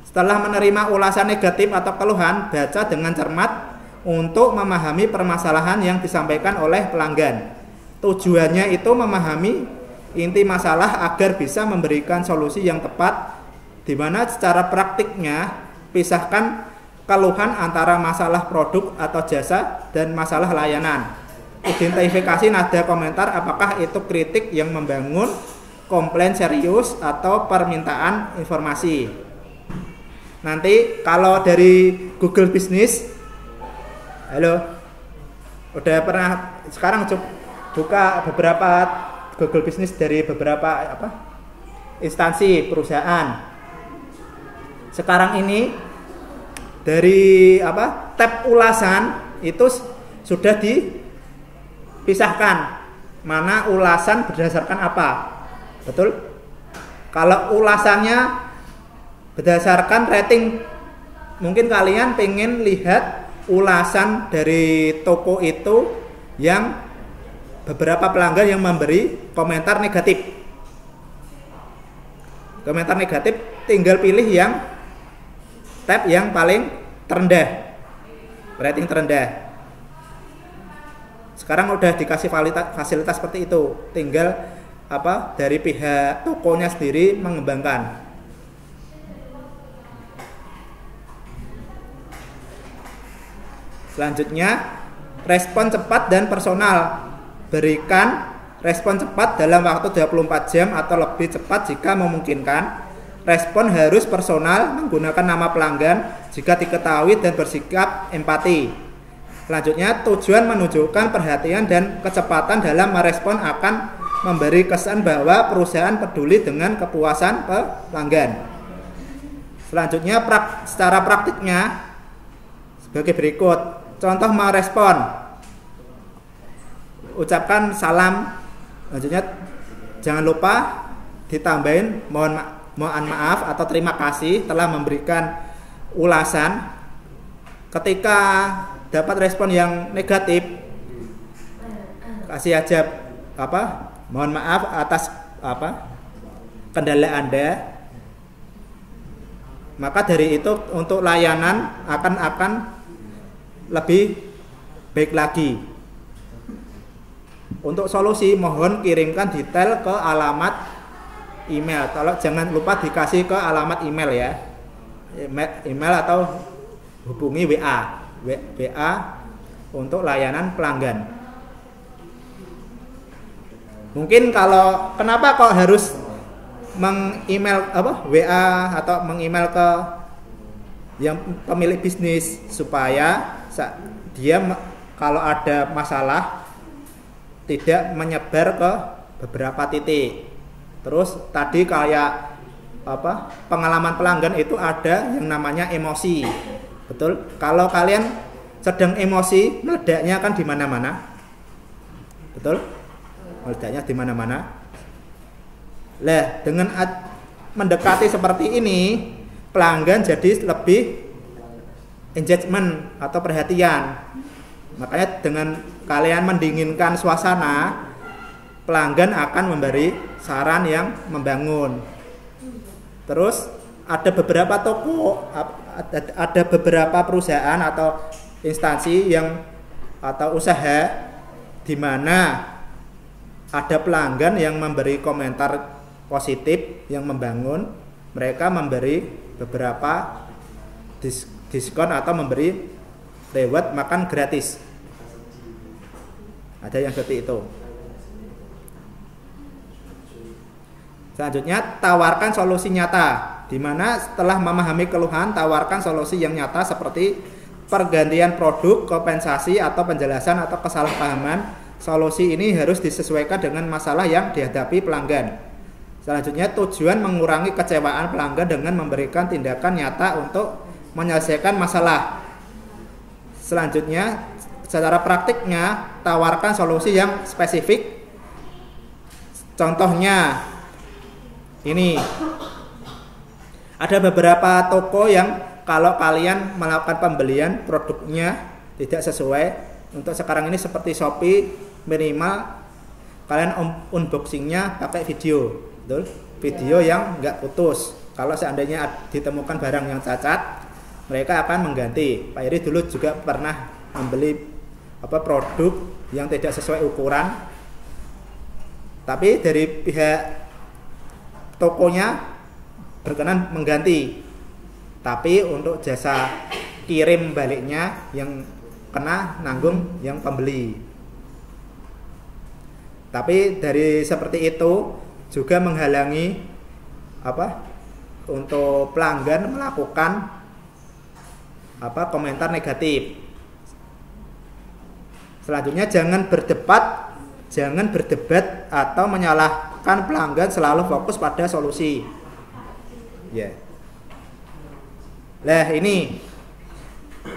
Setelah menerima ulasan negatif atau keluhan, baca dengan cermat untuk memahami permasalahan yang disampaikan oleh pelanggan. Tujuannya itu memahami inti masalah agar bisa memberikan solusi yang tepat, di mana secara praktiknya pisahkan keluhan antara masalah produk atau jasa dan masalah layanan. Identifikasi nada komentar, apakah itu kritik yang membangun, komplain serius, atau permintaan informasi. Nanti kalau dari Google Business, halo, udah pernah, sekarang buka beberapa Google Business dari beberapa instansi perusahaan. Sekarang ini dari tab ulasan itu sudah dipisahkan mana ulasan berdasarkan apa. Betul? Kalau ulasannya berdasarkan rating, mungkin kalian pengen lihat ulasan dari toko itu yang beberapa pelanggan yang memberi komentar negatif. Komentar negatif tinggal pilih yang tab yang paling terendah, rating terendah. Sekarang udah dikasih fasilitas seperti itu, tinggal dari pihak tokonya sendiri mengembangkan. Selanjutnya, respon cepat dan personal. Berikan respon cepat dalam waktu 24 jam atau lebih cepat jika memungkinkan. Respon harus personal, menggunakan nama pelanggan jika diketahui dan bersikap empati. Selanjutnya, tujuan menunjukkan perhatian dan kecepatan dalam merespon akan memberi kesan bahwa perusahaan peduli dengan kepuasan pelanggan. Selanjutnya, secara praktiknya sebagai berikut. Contoh merespon. Ucapkan salam. Selanjutnya, jangan lupa ditambahin mohon maaf atau terima kasih telah memberikan ulasan. Ketika dapat respon yang negatif, kasih aja mohon maaf atas kendala Anda. Maka dari itu untuk layanan akan lebih baik lagi. Untuk solusi mohon kirimkan detail ke alamat email. Tolong jangan lupa dikasih ke alamat email ya. Email atau hubungi WA untuk layanan pelanggan. Mungkin kalau kenapa kok harus meng-email WA atau meng-email ke yang pemilik bisnis, supaya dia kalau ada masalah tidak menyebar ke beberapa titik. Terus tadi kayak pengalaman pelanggan itu ada yang namanya emosi. Betul? Kalau kalian sedang emosi, meledaknya kan di mana-mana. Betul? Meledaknya di mana-mana. Lah, dengan mendekati seperti ini, pelanggan jadi lebih engagement atau perhatian. Makanya dengan kalian mendinginkan suasana, pelanggan akan memberi saran yang membangun. Terus ada beberapa toko, ada beberapa perusahaan atau instansi atau usaha di mana ada pelanggan yang memberi komentar positif yang membangun. Mereka memberi beberapa diskon atau memberi reward makan gratis. Ada yang seperti itu. Selanjutnya, tawarkan solusi nyata, di mana setelah memahami keluhan, tawarkan solusi yang nyata seperti pergantian produk, kompensasi atau penjelasan atau kesalahpahaman. Solusi ini harus disesuaikan dengan masalah yang dihadapi pelanggan. Selanjutnya, tujuan mengurangi kecewaan pelanggan dengan memberikan tindakan nyata untuk menyelesaikan masalah. Selanjutnya, secara praktiknya, tawarkan solusi yang spesifik. Contohnya, ini ada beberapa toko yang kalau kalian melakukan pembelian produknya tidak sesuai. Untuk sekarang ini seperti Shopee, minimal kalian unboxingnya pakai video, betul? Video yang nggak putus. Kalau seandainya ditemukan barang yang cacat, mereka akan mengganti. Pak Iri dulu juga pernah membeli produk yang tidak sesuai ukuran, tapi dari pihak tokonya berkenan mengganti, tapi untuk jasa kirim baliknya yang kena nanggung yang pembeli. Tapi dari seperti itu juga menghalangi untuk pelanggan melakukan komentar negatif. Selanjutnya, jangan berdebat atau menyalahkan pelanggan, selalu fokus pada solusi. Ya. Nah, ini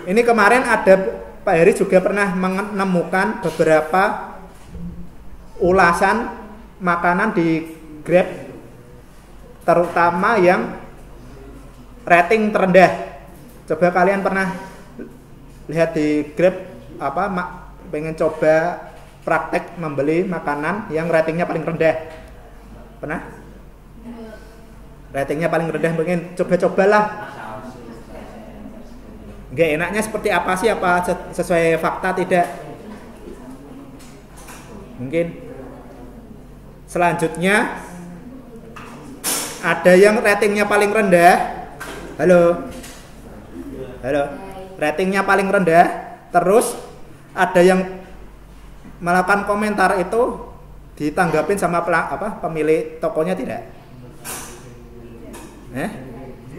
kemarin ada Pak Heri juga pernah menemukan beberapa ulasan makanan di Grab, terutama yang rating terendah. Coba kalian pernah lihat di Grab pengen coba praktek membeli makanan yang ratingnya paling rendah? Pernah? Ratingnya paling rendah, pengen coba-cobalah. Nggak enaknya seperti apa sih? Apa sesuai fakta tidak? Mungkin. Selanjutnya ada yang ratingnya paling rendah. Halo. Ratingnya paling rendah. Terus ada yang melakukan komentar itu ditanggapin sama pemilik tokonya tidak?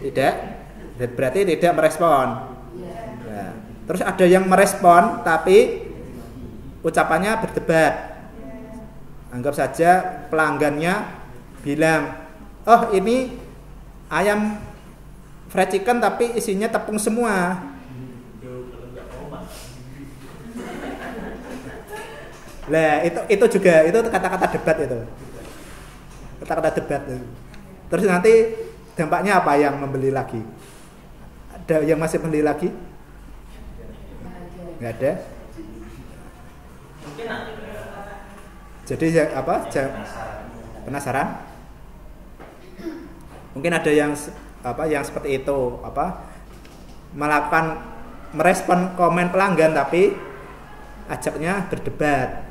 Tidak. Berarti tidak merespon. Nah, terus ada yang merespon tapi ucapannya berdebat. Anggap saja pelanggannya bilang, "Oh, ini ayam fried chicken tapi isinya tepung semua." Lah, itu juga itu kata-kata debat itu. Kata-kata debat itu. Terus nanti dampaknya apa yang membeli lagi? Ada yang masih membeli lagi? Enggak ada. Jadi penasaran? Mungkin ada yang seperti itu, melakukan merespon komen pelanggan tapi ajaknya berdebat.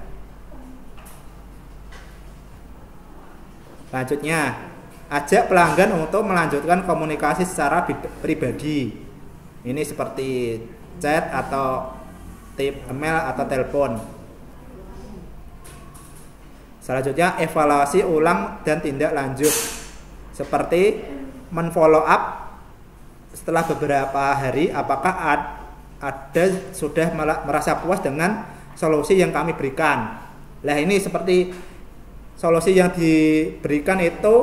Selanjutnya, ajak pelanggan untuk melanjutkan komunikasi secara pribadi. Ini seperti chat atau email atau telepon. Selanjutnya, evaluasi ulang dan tindak lanjut. Seperti men-follow up setelah beberapa hari, apakah ada sudah merasa puas dengan solusi yang kami berikan. Nah, ini seperti solusi yang diberikan itu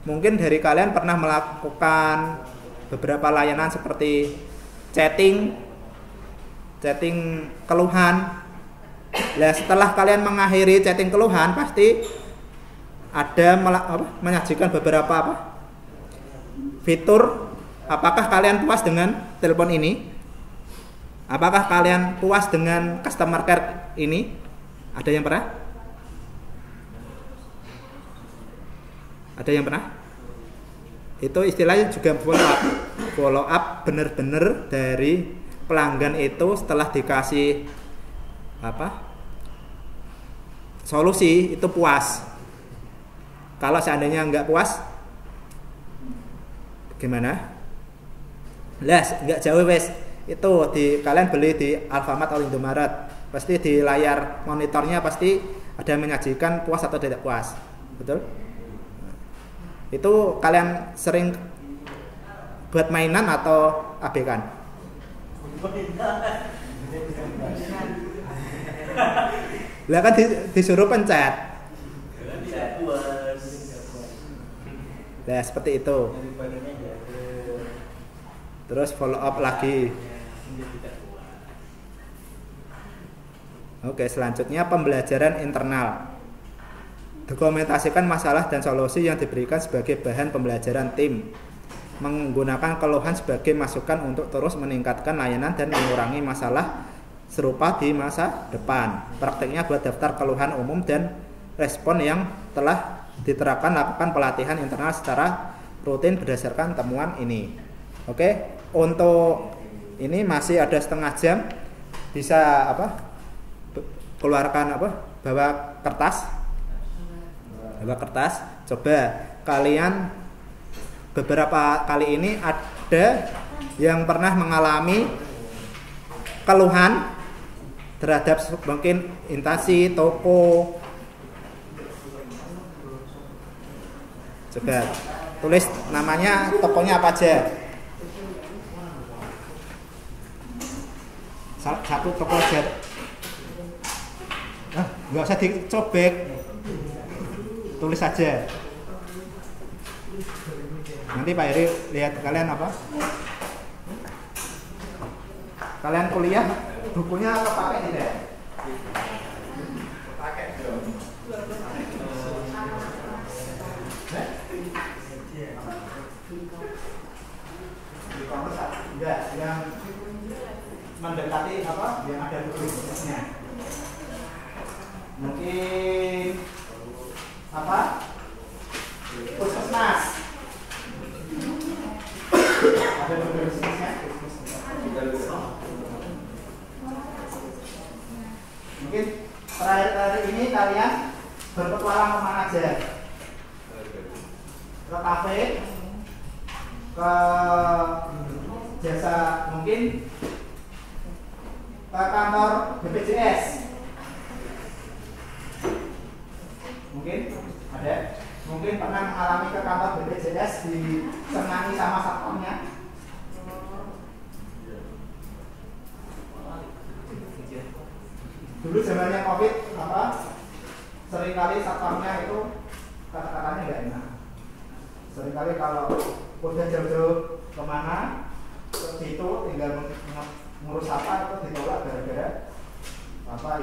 mungkin dari kalian pernah melakukan beberapa layanan seperti chatting keluhan. Nah, setelah kalian mengakhiri chatting keluhan, pasti ada menyajikan beberapa fitur. Apakah kalian puas dengan telepon ini? Apakah kalian puas dengan customer care ini? Ada yang pernah? Ada yang pernah? Itu istilahnya juga follow up bener-bener dari pelanggan itu setelah dikasih solusi itu puas. Kalau seandainya nggak puas, gimana? Nggak jauh wes. Itu kalian beli di Alfamart atau Indomaret, pasti di layar monitornya pasti ada menyajikan puas atau tidak puas, betul? Itu kalian sering buat mainan atau abekan? Lah kan disuruh pencet. Nah, seperti itu. Terus follow up lagi. Oke, selanjutnya pembelajaran internal. Dokumentasikan masalah dan solusi yang diberikan sebagai bahan pembelajaran tim. Menggunakan keluhan sebagai masukan untuk terus meningkatkan layanan dan mengurangi masalah serupa di masa depan. Praktiknya buat daftar keluhan umum dan respon yang telah diterapkan, lakukan pelatihan internal secara rutin berdasarkan temuan ini. Oke, untuk ini masih ada setengah jam. Bisa keluarkan bawa kertas. Coba kalian beberapa kali ini ada yang pernah mengalami keluhan terhadap mungkin instansi, toko. Coba tulis namanya, tokonya apa aja. Satu toko aja. Nggak usah dicobek, tulis saja. Nanti Pak Heri lihat kalian kalian kuliah bukunya kepake tidak? Pakai dong. Enggak, yang mendekati yang ada buku-bukunya. Mungkin puskesmas. Ada puskesmasnya? Mungkin terakhir ini kalian berpetualang kemana aja? Ke kafe, ke jasa, mungkin ke kantor BPJS. Mungkin ada, mungkin pernah mengalami ke kantor BPJS disenangi sama satpamnya. Dulu zamannya COVID seringkali satpamnya itu kata-katanya nggak enak. Seringkali kalau udah jauh-jauh kemana ke situ tinggal ngurus itu ditolak gara-gara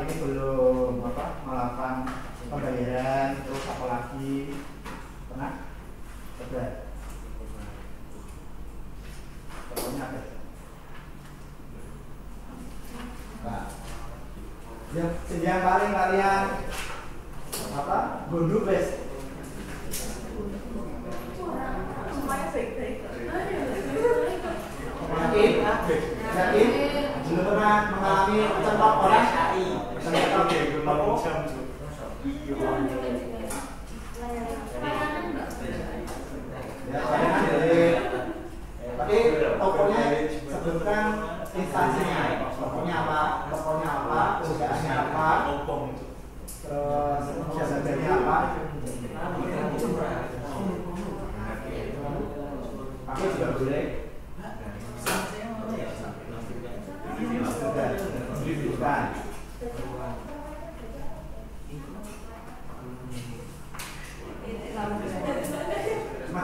ini belum melakukan pembayaran, terus apa lagi pernah? Coba pokoknya ada. Nah, yang paling kalian gondok wes. Yakin belum pernah mengalami contoh orang tapi tokonya sebutkan instansinya, tokonya apa, perusahaannya apa, terus jasanya apa. Pakai juga boleh.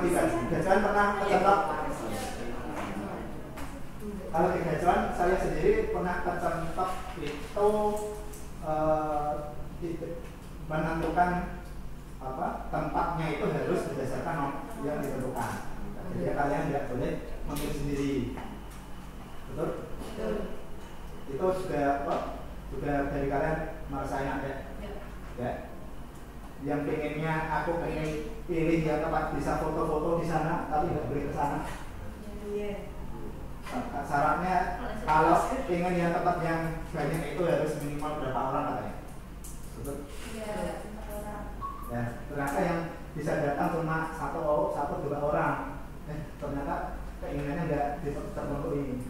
di gacuan pernah kecentok. Kalau di gacuan saya sendiri pernah kecentok itu menentukan apa tempatnya itu harus berdasarkan yang ditentukan. Jadi kalian tidak boleh memilih sendiri. Betul? Itu juga apa? Juga dari kalian merasain ada? Ya. Yang pengennya aku pengen pilih yang tempat bisa foto-foto di sana, tapi nggak boleh ke sana. Syaratnya kalau ingin yang tempat yang banyak itu harus minimal berapa orang katanya? Betul? Ya, ternyata yang bisa datang cuma satu dua orang. Ternyata keinginannya nggak terpenuhi.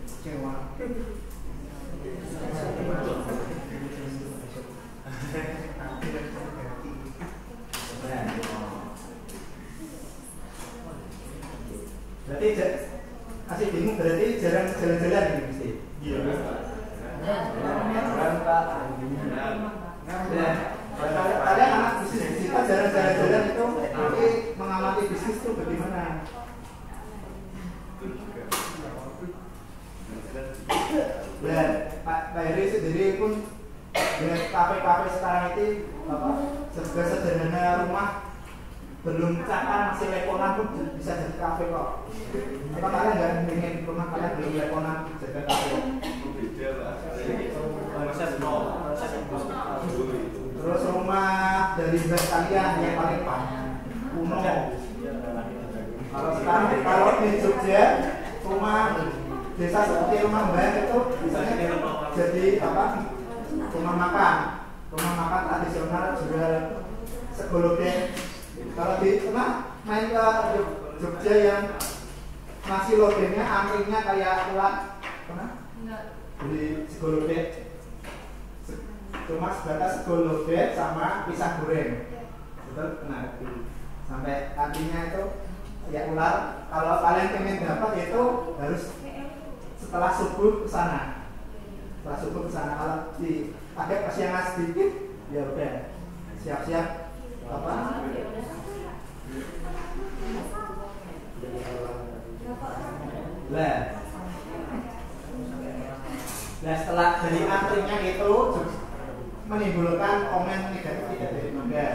Kecewa. Berarti masih bingung, berarti jarang jalan-jalan ini mesti. Iya. Kalian anak bisnis kita jarang jalan-jalan itu, tapi mengamati bisnis itu bagaimana? Dan Pak Heri sendiri pun dengan kafe-kafe sekarang itu apa sederhana rumah belum cakar masih leponan pun bisa jadi kafe kok. Apa kalian nggak ingin rumah kalian belum leponan jadi kafe? Terus rumah dari band kalian yang paling kuno. Kalau sekarang kalau di Jogja rumah desa seperti rumah Mbak itu misalnya jadi apa? Rumah makan tradisional juga segolode. Kalau di tengah main ke Jogja yang nasi lodenya antrinya kayak ulat, pernah? Beli segolode, cuma sebatas segolode sama pisang goreng, betul? Nah, sampai antrinya itu ya ular. Kalau kalian pengen dapat itu harus setelah subuh ke sana. Kalau di agak kesiangan sedikit, ya udah siap-siap apa? Nah setelah dari antrinya itu menimbulkan komen negatif tidak dari Mangga.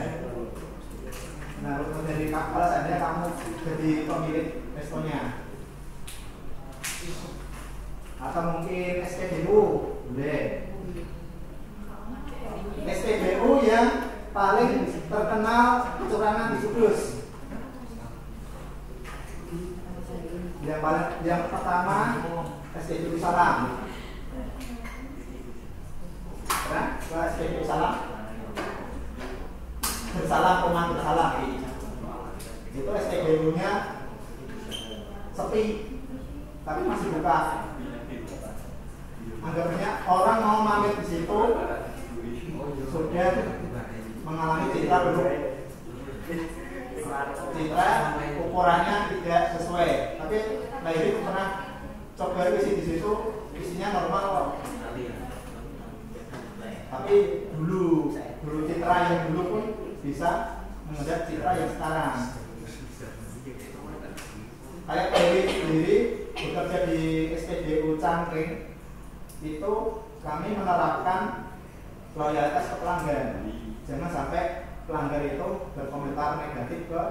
Nah dari kalau seandainya kamu jadi pemilik restonya atau mungkin SPBU boleh. SPBU yang paling terkenal kecurangan di Kudus. Yang pertama SPBU Salam. Nah, SPBU Salam. Bersalam rumah bersalam. Itu SPBU-nya sepi, tapi masih buka. Anggapnya orang mau mampir di situ sudah mengalami citra buruk. Citra ukurannya tidak sesuai. Tapi Lahiri pernah coba isi di situ, isinya normal kok. Tapi dulu citra yang dulu pun bisa mengejar citra yang sekarang. Kayak Lahiri sendiri bekerja di SPBU Cangkring itu kami menerapkan loyalitas ke pelanggan. Jangan sampai pelanggan itu berkomentar negatif ke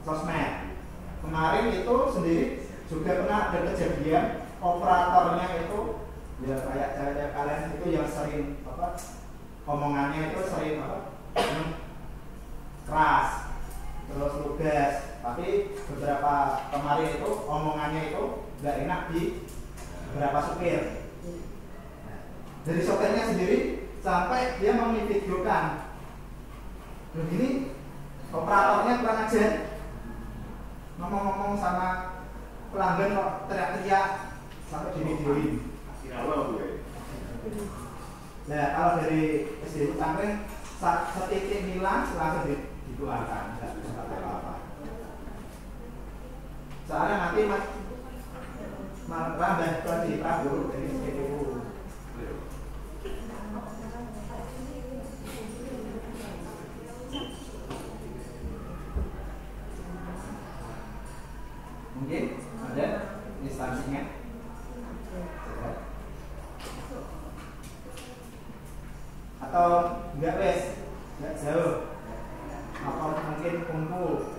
sosmed. Kemarin itu sendiri juga pernah ada kejadian operatornya itu ya kayak kalian itu yang sering apa omongannya itu sering apa keras terus lugas, tapi beberapa kemarin itu omongannya itu nggak enak di beberapa supir. Dari sopirnya sendiri sampai dia memvideokan begini operatornya kurang ajar ngomong-ngomong sama pelanggan kok teriak-teriak sampai di videoin. Nah kalau dari SDU Cangkring setitik hilang langsung dikeluarkan, tidak bisa apa-apa. Soalnya nanti malah di Prabowo dari SDU. Mungkin ada instansinya. Atau enggak wes, enggak jauh. Atau mungkin kumpul.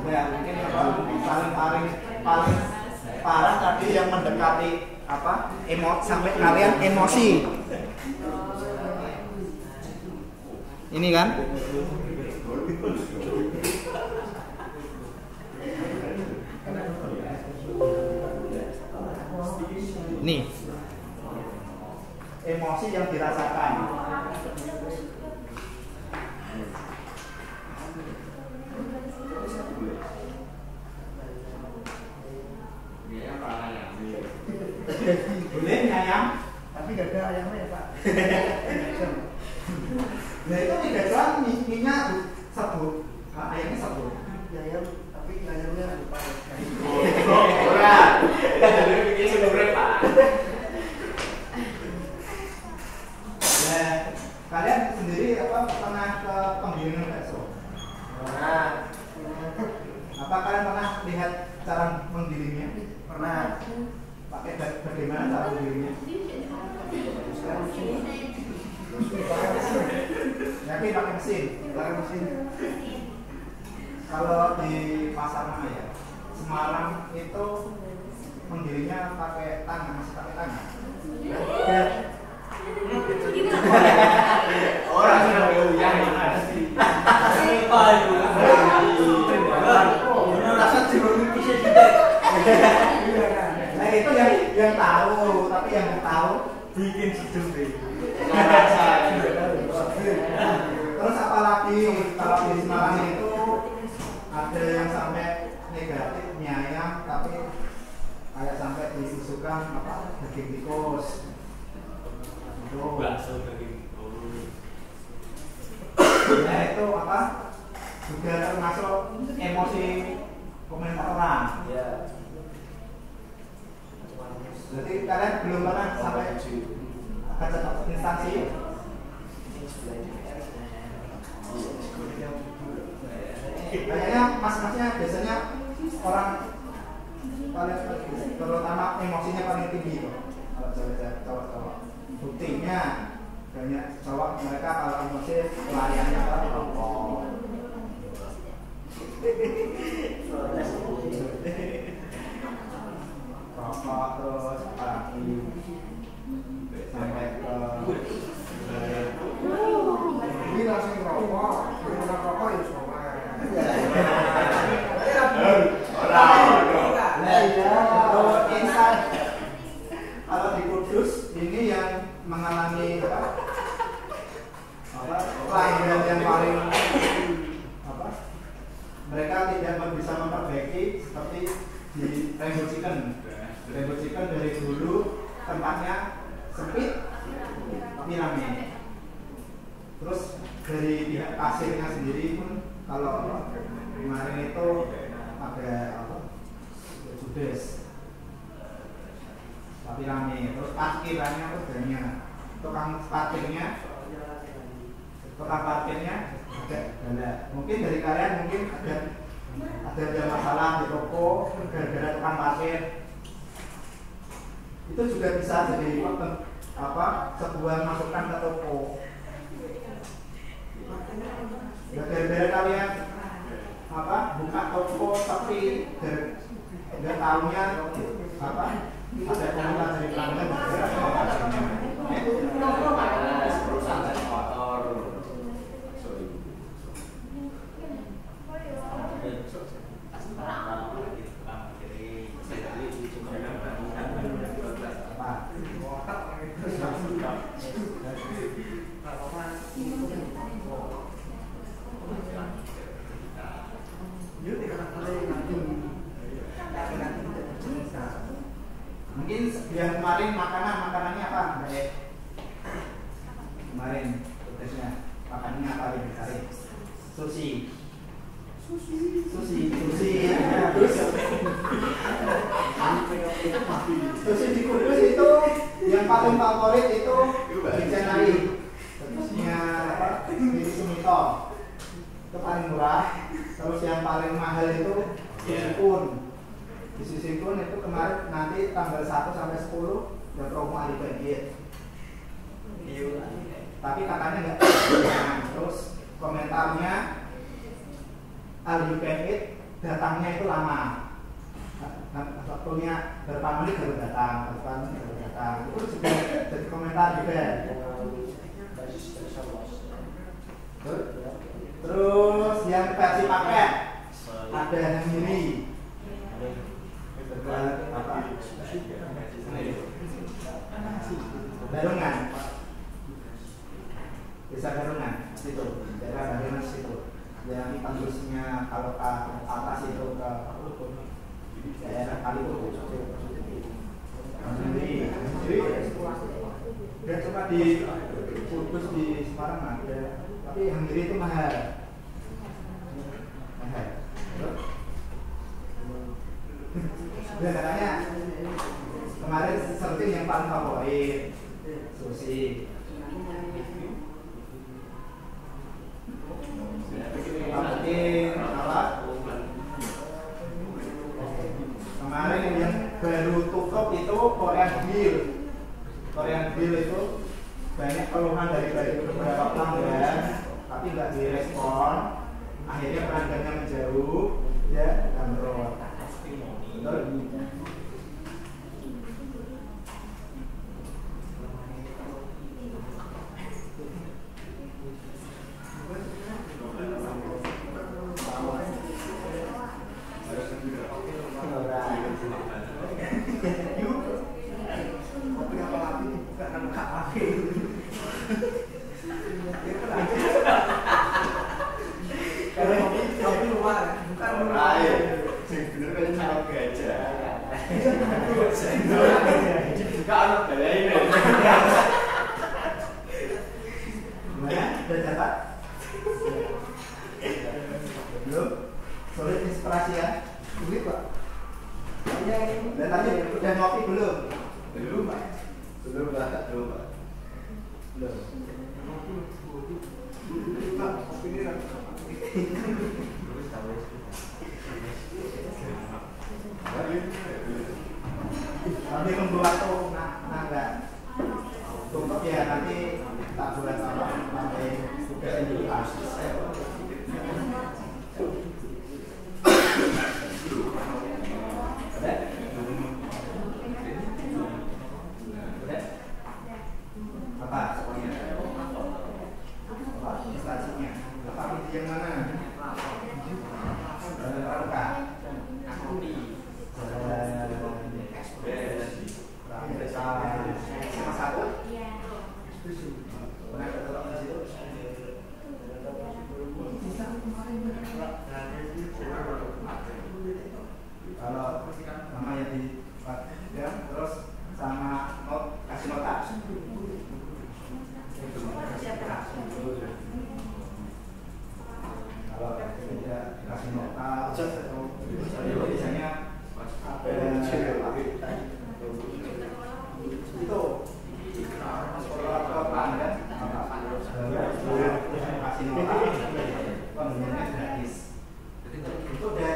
Ya, mungkin paling parah tadi yang mendekati apa sampai kalian emosi. Ini kan? Nih, emosi yang dirasakan. Boleh ayam, tapi gak ada ayamnya ya Pak. Nah itu tidak jual minyak sabun, ayamnya sabun. Ayam, tapi ayamnya lupa. Nah, kalian sendiri apa pernah ke penggilingan bakso? Pernah. Apa kalian pernah lihat cara menggilingnya? Pernah. Pakai bagaimana cara menggilingnya? Tapi pakai mesin. Kalau di pasar mana ya? Semarang itu menggilingnya pakai tangan, masih pakai tangan. Orang yang goyang mana sih? Rasa jeruk bisa kita. Nah itu yang tahu, tapi yang tahu bikin sejuk deh. Terus apalagi kalau di Semarang itu ada yang sampai negatif mie ayam, tapi kayak sampai disusukan apa daging tikus. Bakso daging tikus. Nah itu apa? Juga termasuk emosi komentar orang. Ya. Jadi kalian belum pernah sampai ke instansi. Kayaknya mas-masnya biasanya orang paling terutama emosinya paling tinggi tuh kalau cowok-cowok. Buktinya banyak cowok mereka kalau emosi lariannya ke rokok. Rokok terus apalagi sampai ke ini langsung rokok, rokok ya semua. Kalau di Kudus ini yang mengalami kelahiran yang paling mereka tidak bisa memperbaiki seperti di Rainbow Chicken. Rainbow Chicken dari dulu tempatnya sempit tapi rame. Terus dari pihak kasirnya sendiri pun kalau kemarin itu ada judes tapi rame. Terus parkirannya pun banyak, tukang parkirnya ada gala. Mungkin dari kalian mungkin ada masalah di toko gara-gara tukang parkir. Itu juga bisa jadi sebuah masukan ke toko. Gara-gara kalian buka toko tapi nggak tahunya ada komentar dari pelanggan mungkin yang kemarin makanannya apa? Kemarin tesnya makanannya apa yang dicari? Sushi sushi di Kudus itu Yang paling favorit itu Dicenai. Terusnya apa? Ini Sumito. Itu paling murah. Terus yang paling mahal itu Susikun. Di Susikun itu kemarin nanti tanggal 1 sampai 10 ada promo Alibagit. Tapi katanya nggak. Terus komentarnya Alibagit datangnya itu lama. Waktunya berapa menit baru datang, itu juga jadi komentar juga. Terus yang versi paket ada yang ini Barungan, desa Barungan situ, daerah Barungan situ, yang tembusnya kalau ke atas itu ke daerah Kaliurang. Jadi dia cuma di Kudus di Semarang ada, tapi yang diri itu mahal. Katanya kemarin searching yang paling favorit sushi. Mungkin apa? Kemarin yang baru tutup itu Korean Grill. Korean Grill itu banyak keluhan dari beberapa pelanggan, tapi nggak direspon. Akhirnya pelanggannya menjauh, ya download. Betul. Belum? Solid inspirasi ya? Sulit Pak? Dan tadi udah ngopi belum? Belum Pak. Belum Pak. Belum. Pak, kopi ini nanti nunggu waktu nggak tutup ya, nanti tak bulan apa sampai sudah dulu. Apa? Apa instansinya? Apa yang mana? Pramuka. Sama satu? Iya. Pernah ketemu di situ? Kalau namanya di ya, terus sama not kasih nota. Kalau tidak kasih nota, biasanya apa itu kalau ke pelanggan kasih nota pembeliannya gratis. Itu udah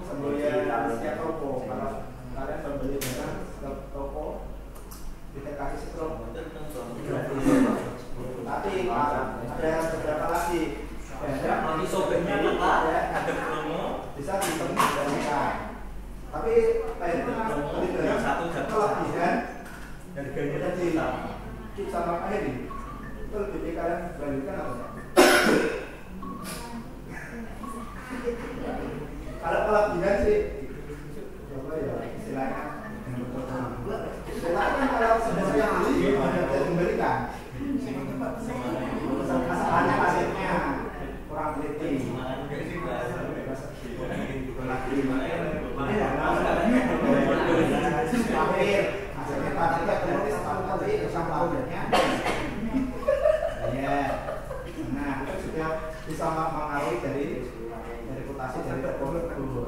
sebelumnya setiap toko, kalau kalian membeli barang ke toko kita kasih skron gratis. Tapi ada beberapa lagi nanti sobeknya ada promo bisa ditemui dan mereka. Tapi yang satu kelebihan harganya tadi sama Pak Hedi itu lebih kalian bandingkan apa? Kalau kelebihan sih apa ya istilahnya istilahnya kalau sebenarnya beli ada memberikan masalahnya hasilnya kurang teliti. Hasilnya tadi otomatis tapi sama auditnya ya. Nah itu juga bisa mengaruhi dari reputasi dari toko itu.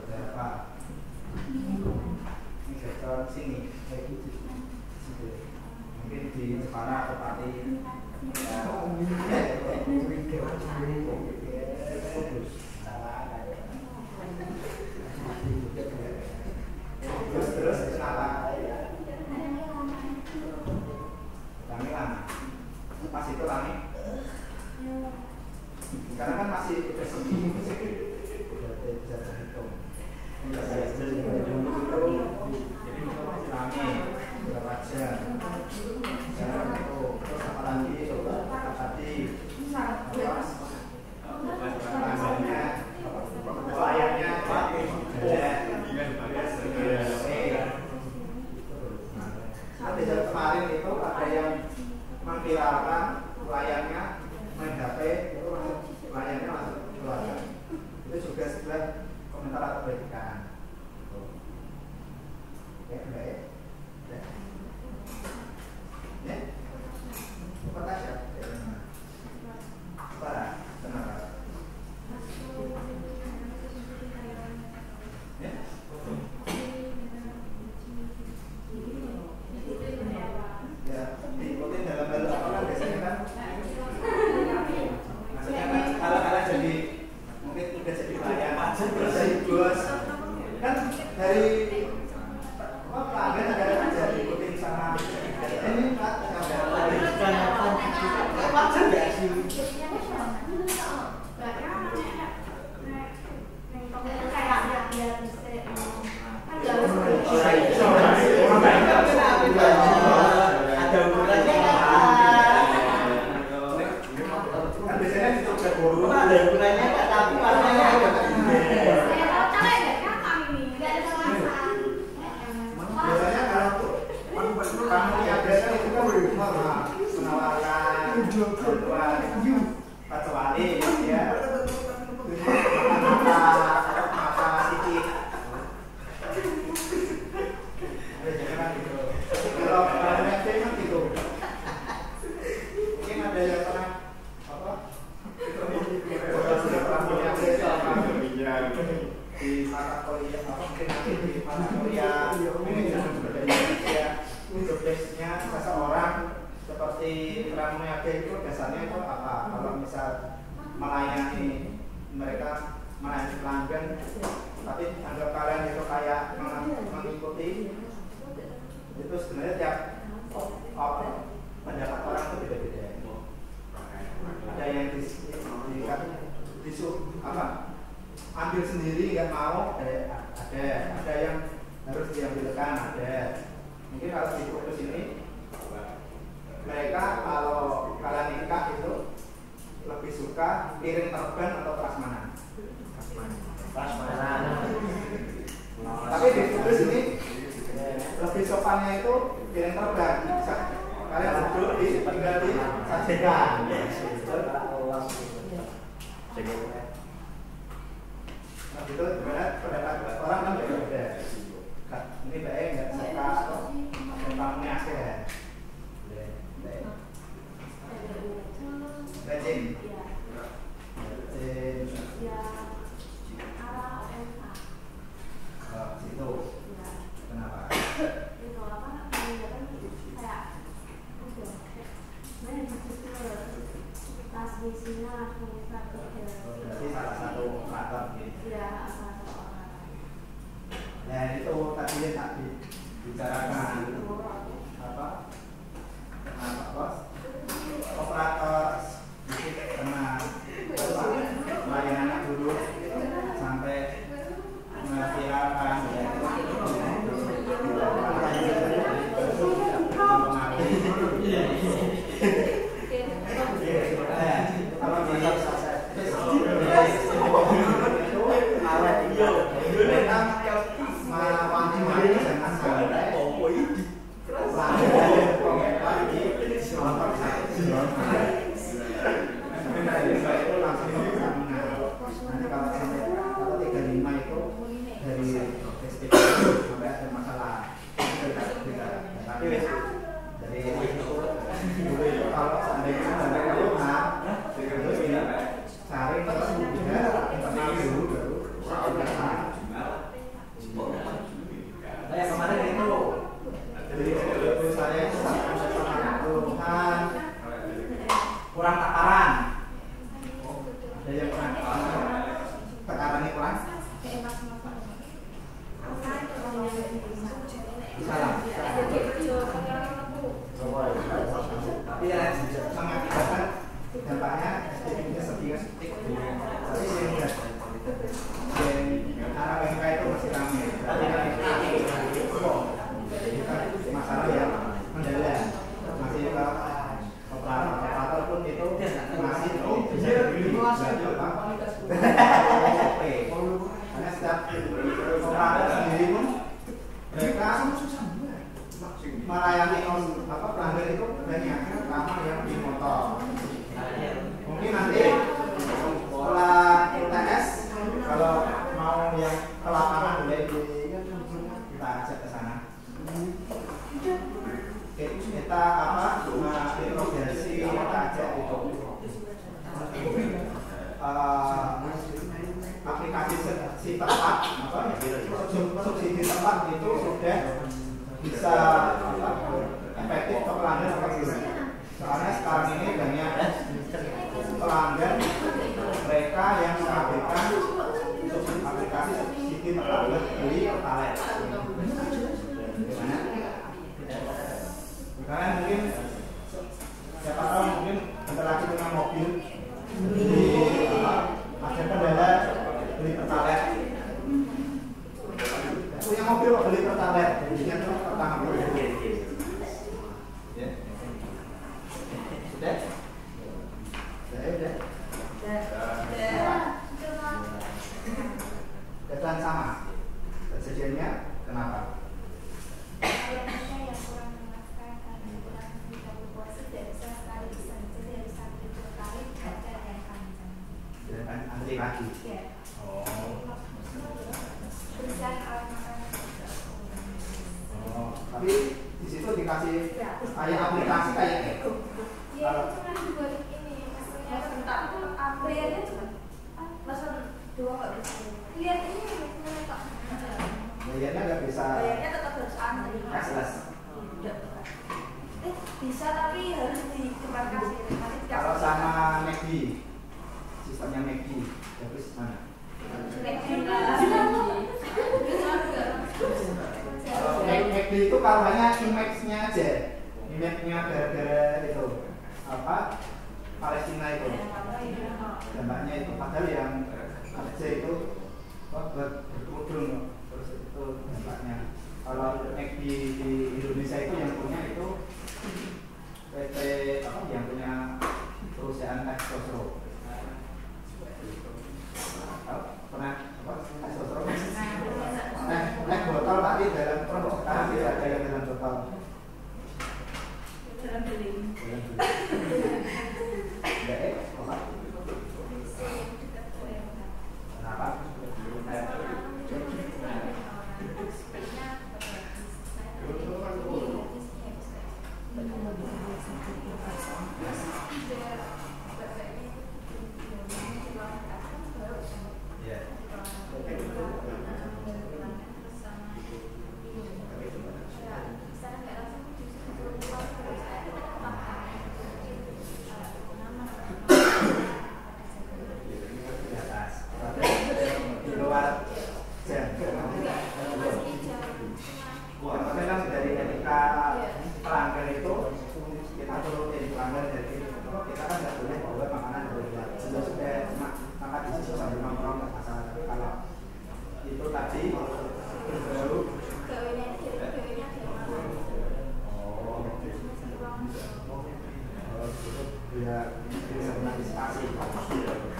Berapa sini mungkin di Jepara atau Pati terus kenapa? Rame lama pas itu rame karena kan masih bersemi bisa terhitung jadi rame berapa jam terus apa lagi tadi layarnya ada yang kemarin itu ada yang memviralkan layarnya main HP itu layarnya masuk keluarga itu juga sebelah komentar atau kritikan ya enggak ya ya apa saja para kenapa ya ya diikutin dalam hal apa kan biasanya kan maksudnya kan hal-hal jadi mungkin udah jadi layan terus jadi bos kan dari pelanggan ada aja diikutin sama ini Pak wajar nggak sih ada ukurannya kan biasanya itu udah buru ada ukurannya Pak tapi warnanya agak biasanya kalau kamu yang biasa itu kan penawaran kecuali ya mata sedikit jangan gitu kalau nanti kan gitu mungkin ada yang pernah apa di mata kuliah apa mungkin nanti di mata kuliah manajemen sumber daya manusia jobdesknya seseorang seperti Pramuyaga itu dasarnya itu apa kalau misal melayani mereka melayani pelanggan tapi anggap kalian itu kayak mengikuti itu sebenarnya tiap pendapat orang itu beda-beda ada yang disuruh apa ambil sendiri nggak mau ada yang harus diambilkan ada mungkin kalau di fokus ini mereka kalau kalian nikah itu lebih suka piring terbang atau prasmanan tapi di fokus ini lebih sopannya itu piring terbang kalian duduk tinggal di sajikan nah itu gimana pendapat orang kan beda-beda ini baik nggak suka tamunya aja rajin situ kenapa itu apa kayak tas isinya berarti salah satu faktor gitu ya salah satu orang nah itu tadi tak dibicarakan apa kenapa bos operator karena layanannya dulu sampai memviralkan kalau bisa wanti-wanti jangan sampai komentar di nonton itu langsung nanti kalau sampai kalau 35 itu dari festival sampai ada masalah tapi dari kalau seandainya sampai ke rumah terus ini saring terus juga internal dulu baru tempat itu sudah bisa efektif ke pelanggan apa tidak. Soalnya sekarang ini banyak pelanggan mereka yang mengabaikan aplikasi subsidi terhadap beli pertalite. Karena mungkin siapa tahu mungkin bentar lagi punya mobil ada kendala beli pertalite. Punya mobil kok beli pertalite, jadinya tuh pertama dulu. Ya. Sudah? Sudah. Datang sama. Kejadiannya kenapa? Antri lagi. Oh. Oh, tapi di situ dikasih kayak aplikasi kayak itu. Iya, cuma buat ini, maksudnya bentar itu bayarnya cuma masa dua nggak bisa. Lihat ini menetap. Bayarnya nggak bisa. Bayarnya tetap harus antri. Cashless. Bisa tapi harus dikeluarkan sih. Kalau sama McD, sistemnya McD, habis mana? Kalau McD itu kalau hanya image-nya aja, image-nya gara-gara itu apa Palestina itu, dampaknya itu padahal yang kerja itu berkerudung terus itu dampaknya. Kalau McD di Indonesia itu yang punya itu PT apa yang punya perusahaan Exosro. Pernah apa Exosro? Botol Pak di dalam produk sekarang tidak ada yang dalam botol. Dalam beli. Kenapa?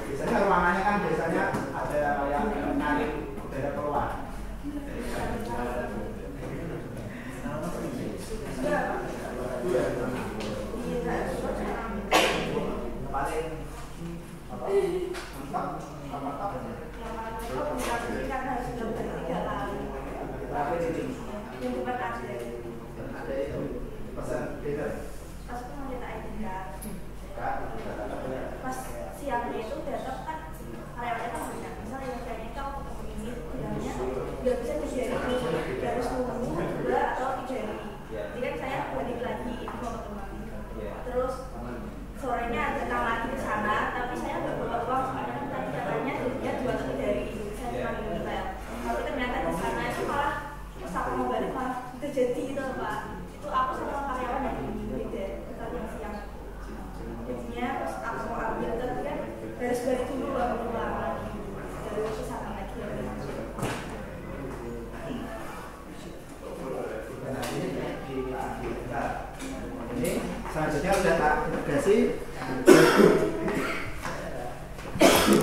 Biasanya ruangannya kan biasanya ada yang menarik udara keluar. Paling apa? Mantap. Yang bukan ada itu pesan beda. pas aku mau minta ID pas siangnya itu datang kan karyawannya kan banyak, misalnya yang kayaknya kalau ketemu ini bilangnya nggak bisa dijari harus nunggu 2 atau 3 hari. Jadi kan saya balik lagi itu mau ketemu lagi. Terus sorenya datang lagi ke sana, tapi saya nggak bawa uang soalnya kan tadi katanya dia 2 atau 3 hari. Saya cuma minum tel. Tapi ternyata di sana itu malah pas aku mau balik malah terjadi gitu Pak. Itu aku sama karyawan yang beda, tetapi yang siang. Jadinya pas aku mau ambil tapi kan harus balik dulu baru pulang lagi. Terus kesana lagi. Ini selanjutnya sudah tak integrasi.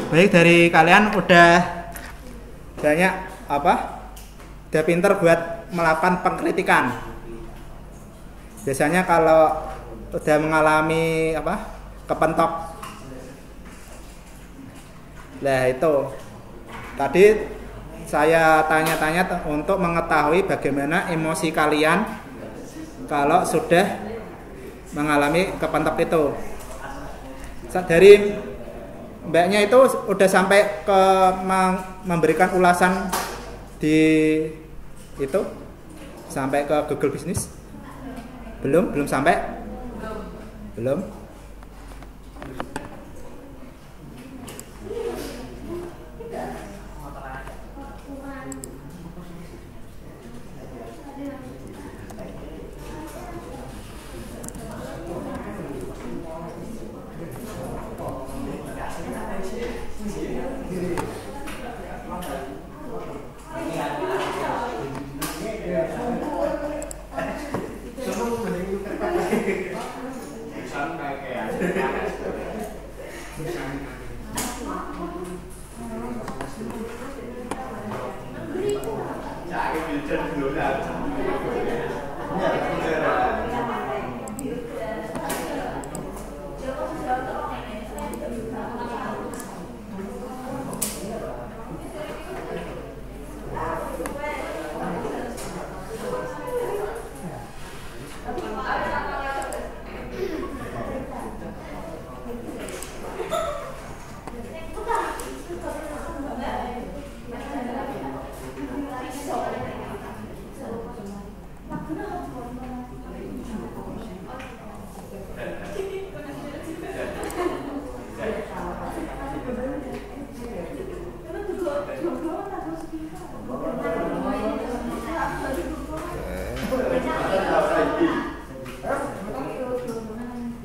Baik, dari kalian udah banyak apa? Udah pinter buat melakukan pengkritikan. Biasanya kalau udah mengalami apa? Kepentok. Nah, itu tadi saya tanya-tanya untuk mengetahui bagaimana emosi kalian kalau sudah mengalami kepentok itu. Dari mbaknya itu udah sampai ke memberikan ulasan di itu sampai ke Google Business? Belum sampai? Belum.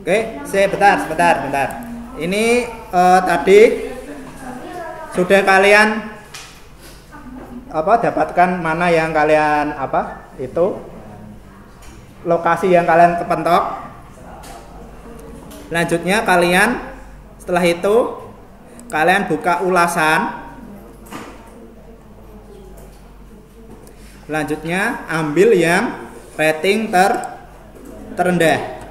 Oke, sebentar. Ini tadi sudah kalian dapatkan mana yang kalian itu lokasi yang kalian kepentok. Lanjutnya kalian setelah itu kalian buka ulasan. Lanjutnya ambil yang rating terendah.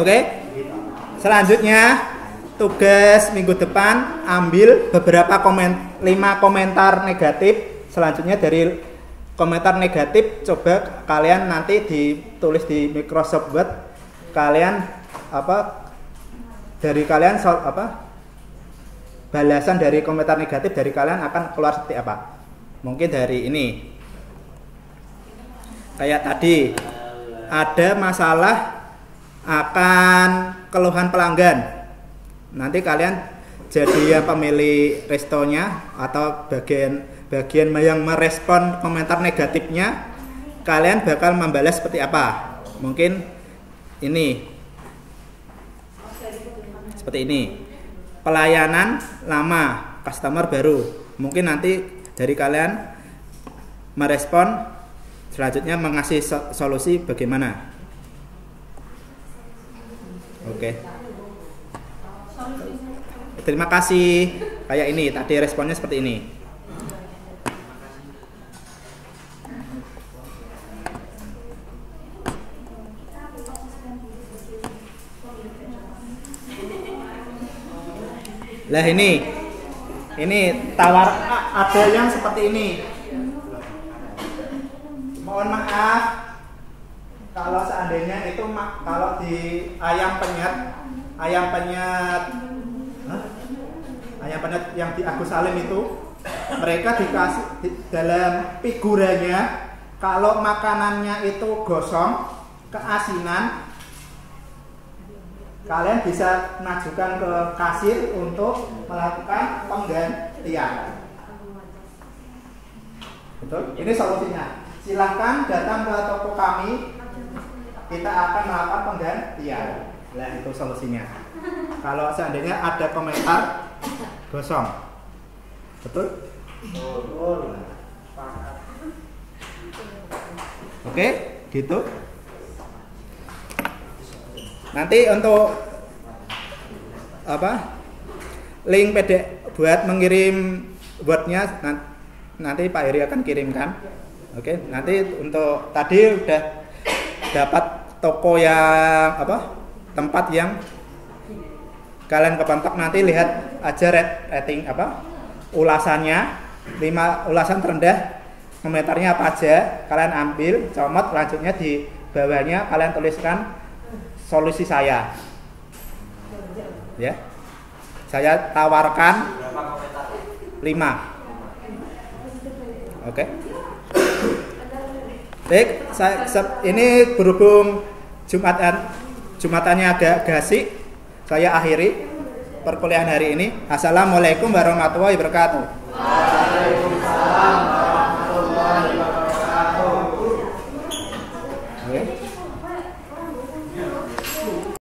Oke. Selanjutnya tugas minggu depan ambil beberapa 5 komentar negatif. Selanjutnya dari komentar negatif coba kalian nanti ditulis di Microsoft Word. Kalian dari kalian balasan dari komentar negatif dari kalian akan keluar seperti apa? Mungkin dari ini. Kayak tadi ada masalah akan keluhan pelanggan. Nanti kalian jadi yang pemilik restonya atau bagian yang merespon komentar negatifnya, kalian bakal membalas seperti apa? Mungkin ini seperti ini. Pelayanan lama, customer baru. Mungkin nanti dari kalian merespon, selanjutnya mengasih solusi bagaimana. Oke. Terima kasih. Kayak ini tadi responnya seperti ini. Lah ini tawar ada yang seperti ini. Mohon maaf kalau seandainya itu kalau di ayam penyet yang di Agus Salim itu mereka dikasih dalam figurannya kalau makanannya itu gosong keasinan, kalian bisa mengajukan ke kasir untuk melakukan penggantian. Betul? Ini solusinya. Silahkan datang ke toko kami, kita akan melakukan penggantian. Nah, itu solusinya. Kalau seandainya ada komentar gosong, betul? Oke, gitu. Nanti untuk link PDF buat mengirim Word-nya nanti Pak Heri akan kirimkan. Oke, nanti untuk tadi udah dapat toko yang tempat yang kalian kepentok, nanti lihat aja rating ulasannya 5 ulasan terendah komentarnya apa aja, kalian ambil, comot, selanjutnya di bawahnya kalian tuliskan solusi saya. Ya. Saya tawarkan 5. Oke. Baik, ini berhubung Jumatannya agak gasik, saya akhiri perkuliahan hari ini. Assalamualaikum warahmatullahi wabarakatuh. Waalaikumsalam.